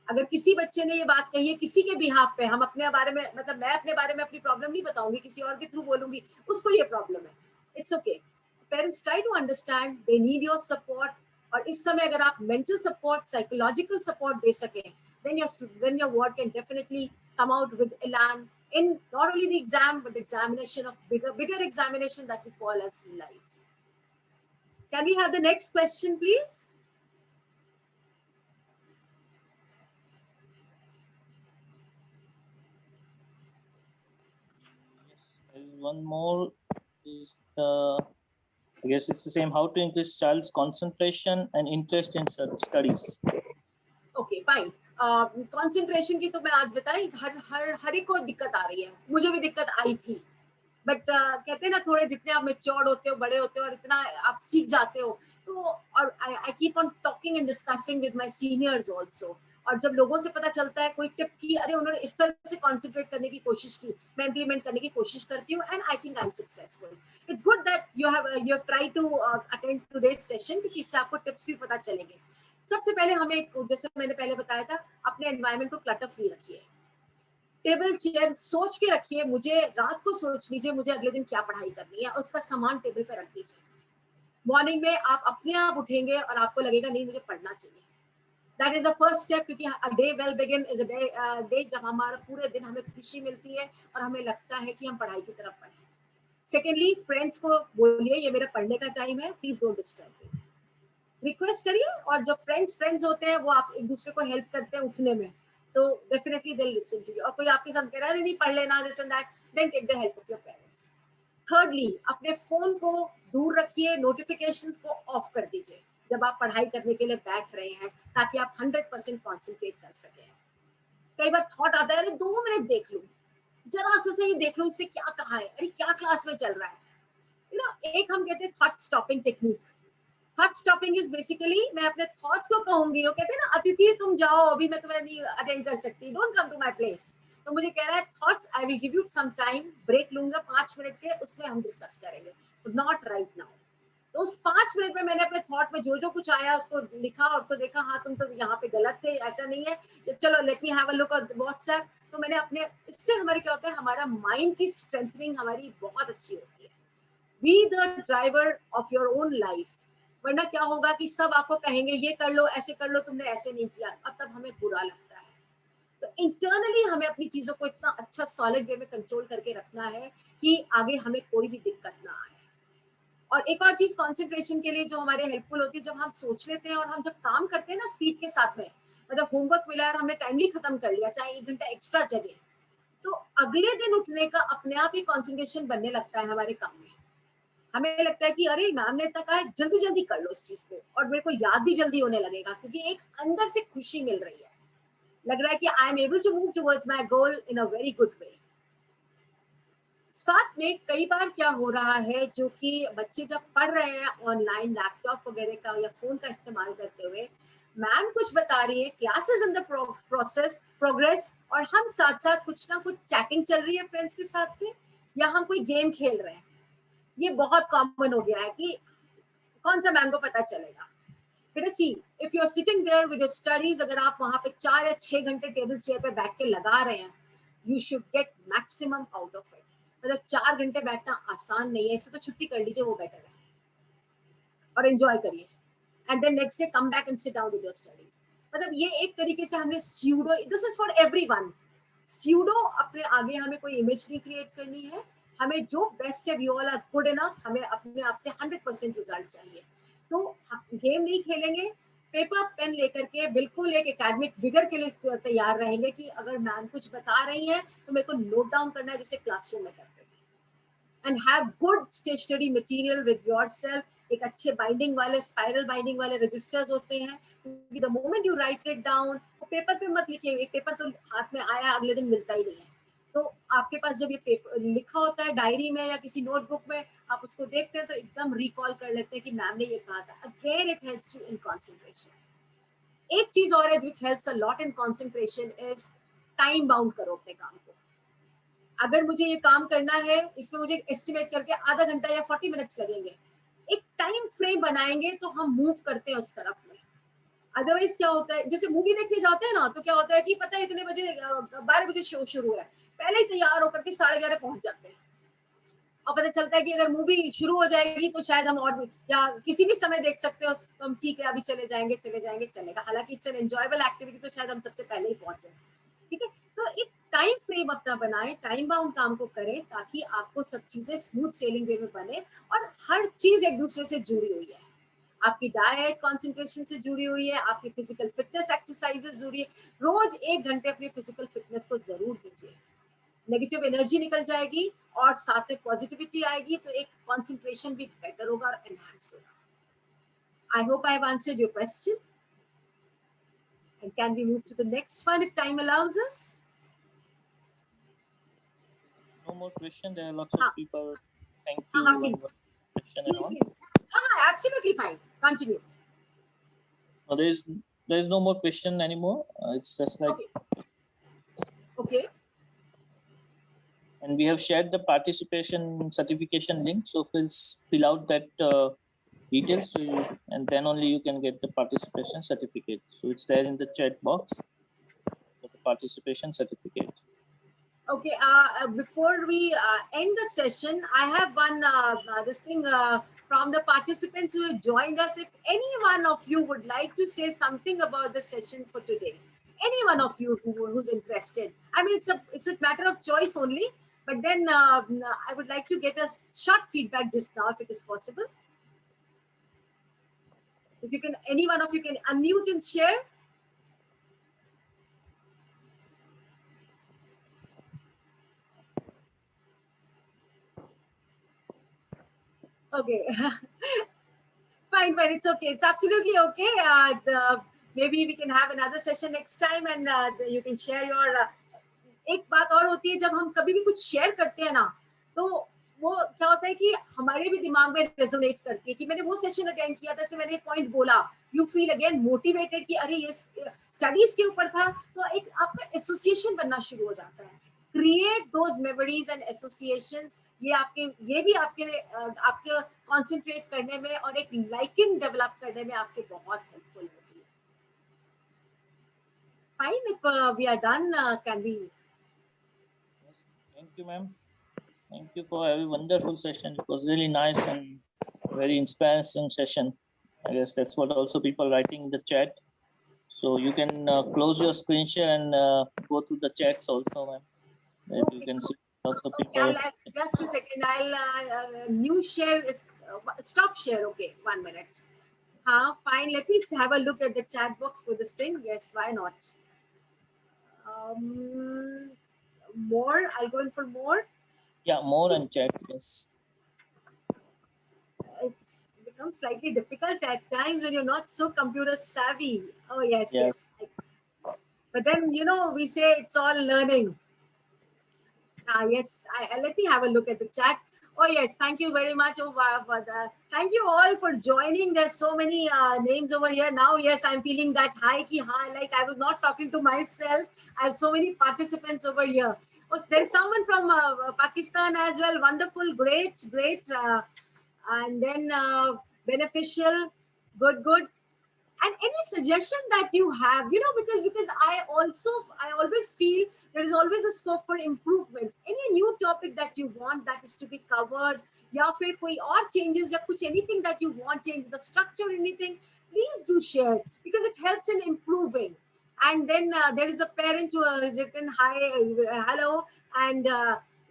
अगर किसी बच्चे ने ये बात कही है किसी के बिहाफ पे, हम अपने बारे में, मतलब मैं अपने बारे में अपनी प्रॉब्लम नहीं बताऊंगी, किसी और के थ्रू बोलूंगी उसको ये प्रॉब्लम है, it's okay. Parents try to understand, they need your support. और इस समय अगर आप मेंटल सपोर्ट, साइकोलॉजिकल सपोर्ट दे सकें, then your word can definitely come out with elan in not only the exam but examination of bigger examination that we call as life. Can we have the next question, please? There is one more. Is the I guess it's the same. How to increase child's concentration and interest in studies. Okay fine. Concentration की तो मैं आज बताई, हर एक को दिक्कत आ रही है, मुझे भी दिक्कत आई थी। बट कहते हैं ना, थोड़े जितने आप मेच्योर्ड होते हो, बड़े होते हो, और इतना आप सीख जाते हो, तो और I keep on talking and discussing with my seniors also. और जब लोगों से पता चलता है कोई टिप की, अरे उन्होंने इस तरह से कंसंट्रेट करने की कोशिश की, मैं इंप्लीमेंट करने की कोशिश करती हूँ, and I think I am successful. It's good that you have try to attend today's session, क्योंकि इससे आपको टिप्स भी पता चलेंगे। सबसे पहले हमें, जैसे मैंने पहले बताया था, अपने एनवायरनमेंट को क्लटर फ्री रखिए। टेबल चेयर सोच के रखिए, मुझे रात को सोच लीजिए मुझे अगले दिन क्या पढ़ाई करनी है, उसका सामान टेबल पे रख दीजिए। मॉर्निंग में आप अपने आप उठेंगे और आपको लगेगा नहीं मुझे पढ़ना चाहिए। That is the first step, क्योंकि a day well begin is a day जब हमारा पूरे दिन हमें खुशी मिलती है और हमें लगता है कि हम पढ़ाई की तरफ पढ़ें। सेकेंडली, फ्रेंड्स को बोलिए ये मेरा पढ़ने का टाइम है, please don't disturb me, request करिए। और जब फ्रेंड्स फ्रेंड्स होते हैं, वो आप एक दूसरे को हेल्प करते हैं उठने में, तो definitely they listen to you. और कोई आपके साथ कह रहा है नहीं पढ़ लेना this and that, then take the help of your parents. Thirdly, अपने फोन को दूर रखिए, नोटिफिकेशंस को ऑफ कर दीजिए जब आप पढ़ाई करने के लिए बैठ रहे हैं, ताकि आप 100% कॉन्सेंट्रेट कर सकें। कई बार थॉट आता है अरे 2 मिनट देख लूं, जरा से ही देख लूं इससे क्या कहा है, अरे क्या क्लास में चल रहा है। एक हम कहते हैं thought stopping technique. Thought stopping is basically, मैं अपने थॉट्स को कहूंगी, वो कहते हैं ना अतिथि तुम जाओ, अभी मैं तुम्हें नहीं अटेंड कर सकती, don't come to my place. तो मुझे कह रहा है thoughts, I will give you some time, break लूंगा 5 मिनट के, उसमें हम डिस्कस करेंगे, नॉट राइट नाउ। तो उस 5 मिनट में मैंने अपने थॉट में जो जो कुछ आया उसको लिखा, और तो देखा हाँ तुम तो यहाँ पे गलत थे, ऐसा नहीं है, चलो let me have a look on WhatsApp. तो मैंने अपने, इससे हमारे क्या होता है, हमारा माइंड की स्ट्रेंथनिंग हमारी बहुत अच्छी होती है। Be the driver of your own life. वरना क्या होगा कि सब आपको कहेंगे ये कर लो, ऐसे कर लो, तुमने ऐसे नहीं किया, अब तब हमें बुरा लगता है। तो इंटरनली हमें अपनी चीजों को इतना अच्छा सॉलिड वे में कंट्रोल करके रखना है कि आगे हमें कोई भी दिक्कत ना आए। और एक और चीज कंसंट्रेशन के लिए जो हमारे हेल्पफुल होती है, जब हम सोच लेते हैं और हम जब काम करते हैं ना स्पीड के साथ में, मतलब होमवर्क मिला और हमने टाइमली खत्म कर लिया, चाहे 1 घंटा एक्स्ट्रा जगे, तो अगले दिन उठने का अपने आप ही कंसंट्रेशन बनने लगता है हमारे काम में। हमें लगता है कि अरे मैम ने इतना कहा है, जल्दी जल्दी कर लो इस चीज को, और मेरे को याद भी जल्दी होने लगेगा, क्योंकि एक अंदर से खुशी मिल रही है, लग रहा है कि I am able to move towards my goal in a very good way. साथ में कई बार क्या हो रहा है, जो कि बच्चे जब पढ़ रहे हैं ऑनलाइन लैपटॉप वगैरह का या फोन का इस्तेमाल करते हुए, मैम कुछ बता रही है, क्लासेस इन द प्रोग्रेस, और हम साथ साथ कुछ ना कुछ चैटिंग चल रही है फ्रेंड्स के साथ में, या हम कोई गेम खेल रहे हैं। ये बहुत कॉमन हो गया है कि कौन सा मैम को पता चलेगा। फिर see, if you are sitting there with your studies, अगर आप वहां पे 4 या 6 घंटे टेबल चेयर पे बैठ के लगा रहे हैं, you should get maximum out of it. मतलब 4 घंटे बैठना आसान नहीं है, इससे तो छुट्टी कर लीजिए, वो बेटर है, और एंजॉय करिए, and then next day come back and sit down with your studies. मतलब ये एक तरीके से हमने pseudo, this is for everyone, pseudo अपने आगे हमें कोई इमेज नहीं क्रिएट करनी है, हमें जो बेस्ट है, we all are good enough, हमें अपने आप से 100% रिजल्ट चाहिए। तो गेम नहीं खेलेंगे, पेपर पेन लेकर के बिल्कुल एक एकेडमिक विगर के लिए तैयार रहेंगे कि अगर मैम कुछ बता रही है तो मेरे को नोट डाउन करना है, जैसे क्लासरूम में करते हैं। And have good stationery material with yourself, एक अच्छे बाइंडिंग वाले, स्पाइरल बाइंडिंग वाले रजिस्टर्स होते हैं, the moment you right it down, paper पे मत लिखिए, एक पेपर तो हाथ में आया अगले दिन मिलता ही नहीं है, तो आपके पास जब ये पेपर लिखा होता है डायरी में या किसी नोटबुक में, आप उसको देखते हैं तो एकदम रिकॉल कर लेते हैं कि मैम ने ये कहा था. Again it helps you in concentration. एक चीज और है which helps a lot in concentration is time bound करो अपने काम को. अगर मुझे ये काम करना है, इसमें मुझे एस्टिमेट करके आधा घंटा या 40 मिनट्स लगेंगे, एक टाइम फ्रेम बनाएंगे तो हम मूव करते हैं उस तरफ में. अदरवाइज क्या होता है, जैसे मूवी देखने जाते हैं ना, तो क्या होता है कि पता है इतने बजे 12 बजे शो शुरू है, पहले ही तैयार होकर के 11:30 पहुंच जाते हैं. और पता चलता है कि अगर मूवी शुरू हो जाएगी तो शायद हम और भी या किसी भी समय देख सकते हो, तो हम ठीक है अभी चले जाएंगे चलेगा. हालांकि इट्स एन एंजॉयबल एक्टिविटी, तो शायद हम सबसे पहले ही पहुंचे. ठीक है, तो एक टाइम फ्रेम अपना बनाए, टाइम बाउंड काम को करें ताकि आपको सब चीजें स्मूथ सेलिंग वे में बने. और हर चीज एक दूसरे से जुड़ी हुई है. आपकी डाइट कंसंट्रेशन से जुड़ी हुई है, आपकी फिजिकल फिटनेस एक्सरसाइजेस जुड़ी है. रोज 1 घंटे अपनी फिजिकल फिटनेस को जरूर दीजिए. नेगेटिव एनर्जी निकल जाएगी और साथ में पॉजिटिविटी आएगी, तो एक कंसंट्रेशन भी बेटर होगा और एनहांस्ड होगा. I hope I have answered your question. And can we move to the next one if time allows us? No more question. There are lots of people. Thank you. Please. Question and all. Please. Absolutely fine. Continue. No, there is no more question anymore. It's just like. Okay. And we have shared the participation certification link. So fill out that details, and then only you can get the participation certificate. So it's there in the chat box. The participation certificate. Okay. Before we end the session, I have one this thing from the participants who have joined us. If any one of you would like to say something about the session for today, any one of you who's interested. I mean, it's a matter of choice only. But then I would like to get a short feedback just now, if it is possible. If you can, any one of you can unmute and share. Okay. Fine, it's okay. It's absolutely okay. Maybe we can have another session next time, and you can share your. एक बात और होती है, जब हम कभी भी कुछ शेयर करते हैं ना, तो वो क्या होता है कि हमारे भी दिमाग में रेजोनेट करती है कि मैंने वो सेशन अटेंड किया था, इसमें मैंने एक पॉइंट बोला. यू फील अगेन मोटिवेटेड कि अरे ये स्टडीज के ऊपर था, तो एक आपका एसोसिएशन बनना शुरू हो जाता है. Create those memories and associations. ये भी आपके कॉन्सेंट्रेट करने में और एक लाइकिंग डेवलप करने में आपके बहुत हेल्पफुल होती है. Fine, if we are done, can be. Thank you, ma'am. Thank you for a wonderful session. It was really nice and very inspiring session. I guess that's what also people writing in the chat. So you can close your screen share and go through the chats also, ma'am. That you can see lots of people. Okay, just a second. I'll new share is stop share. Okay, 1 minute. Fine. Let me have a look at the chat box for this thing. Yes, why not? More. I'll go in for more. Yeah, more and chat. Yes. It's become slightly difficult at times when you're not so computer savvy. Oh yes. But then we say it's all learning. Yes, let me have a look at the chat. Oh yes, thank you very much. Thank you all for joining. There's so many names over here now. Yes, I'm feeling that high, like I was not talking to myself. I have so many participants over here. Oh, there's someone from Pakistan as well. Wonderful, great. And then beneficial, good. And any suggestion that you have, because I always feel there is always a scope for improvement. Any new topic that you want that is to be covered, या फिर कोई और changes या कुछ anything that you want change the structure, anything, please do share because it helps in improving. And then there is a parent who has written hi, hello, and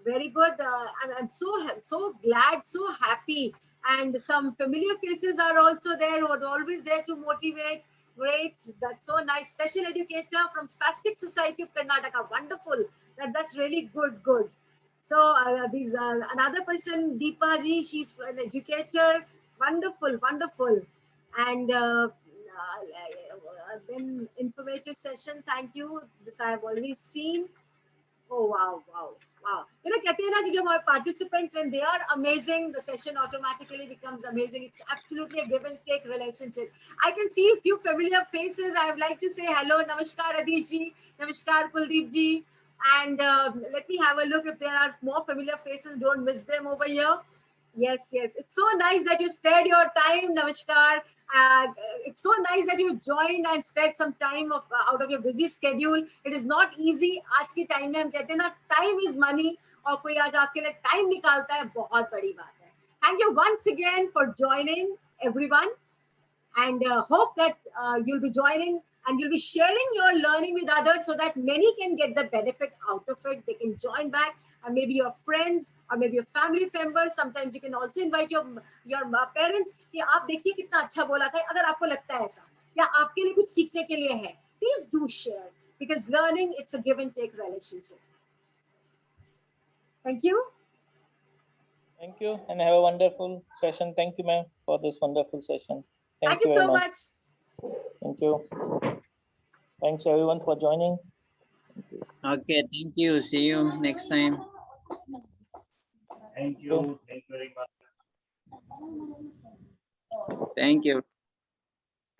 very good. I'm so glad, so happy. And some familiar faces are also there who are always there to motivate. Great, that's so nice. Special educator from Spastic Society of Karnataka. Wonderful. That's really good. So these another person, Deepa ji, she's an educator. Wonderful. And then informative session. Thank you. This I have already seen. Oh wow. Wow. You know, कहते हैं ना कि जब हमारे participants, when they are amazing, the session automatically becomes amazing. It's absolutely a give and take relationship. I can see a few familiar faces. I would like to say hello, Namaskar Adish ji, Namaskar Kuldeep ji. And let me have a look if there are more familiar faces. Don't miss them over here. Yes, yes. It's so nice that you spared your time, Namaskar. It's so nice that you joined and spared some time of out of your busy schedule. It is not easy. आज के time में हम कहते हैं ना, time is money. और कोई आज आपके लिए time निकालता है, बहुत बड़ी बात है. Thank you once again for joining, everyone. And hope that you'll be joining and you'll be sharing your learning with others so that many can get the benefit out of it. They can join back, and maybe your friends or maybe your family members. Sometimes you can also invite your parents कि आप देखिए कितना अच्छा बोला था. अगर आपको लगता है ऐसा या आपके लिए कुछ सीखने के लिए है, please do share, because learning, it's a give and take relationship. Thank you. Thank you, and have a wonderful session. Thank you, ma'am, for this wonderful session. Thank you very so much. Thank you. Thanks everyone for joining. Okay, thank you. See you next time. Thank you. Thank you.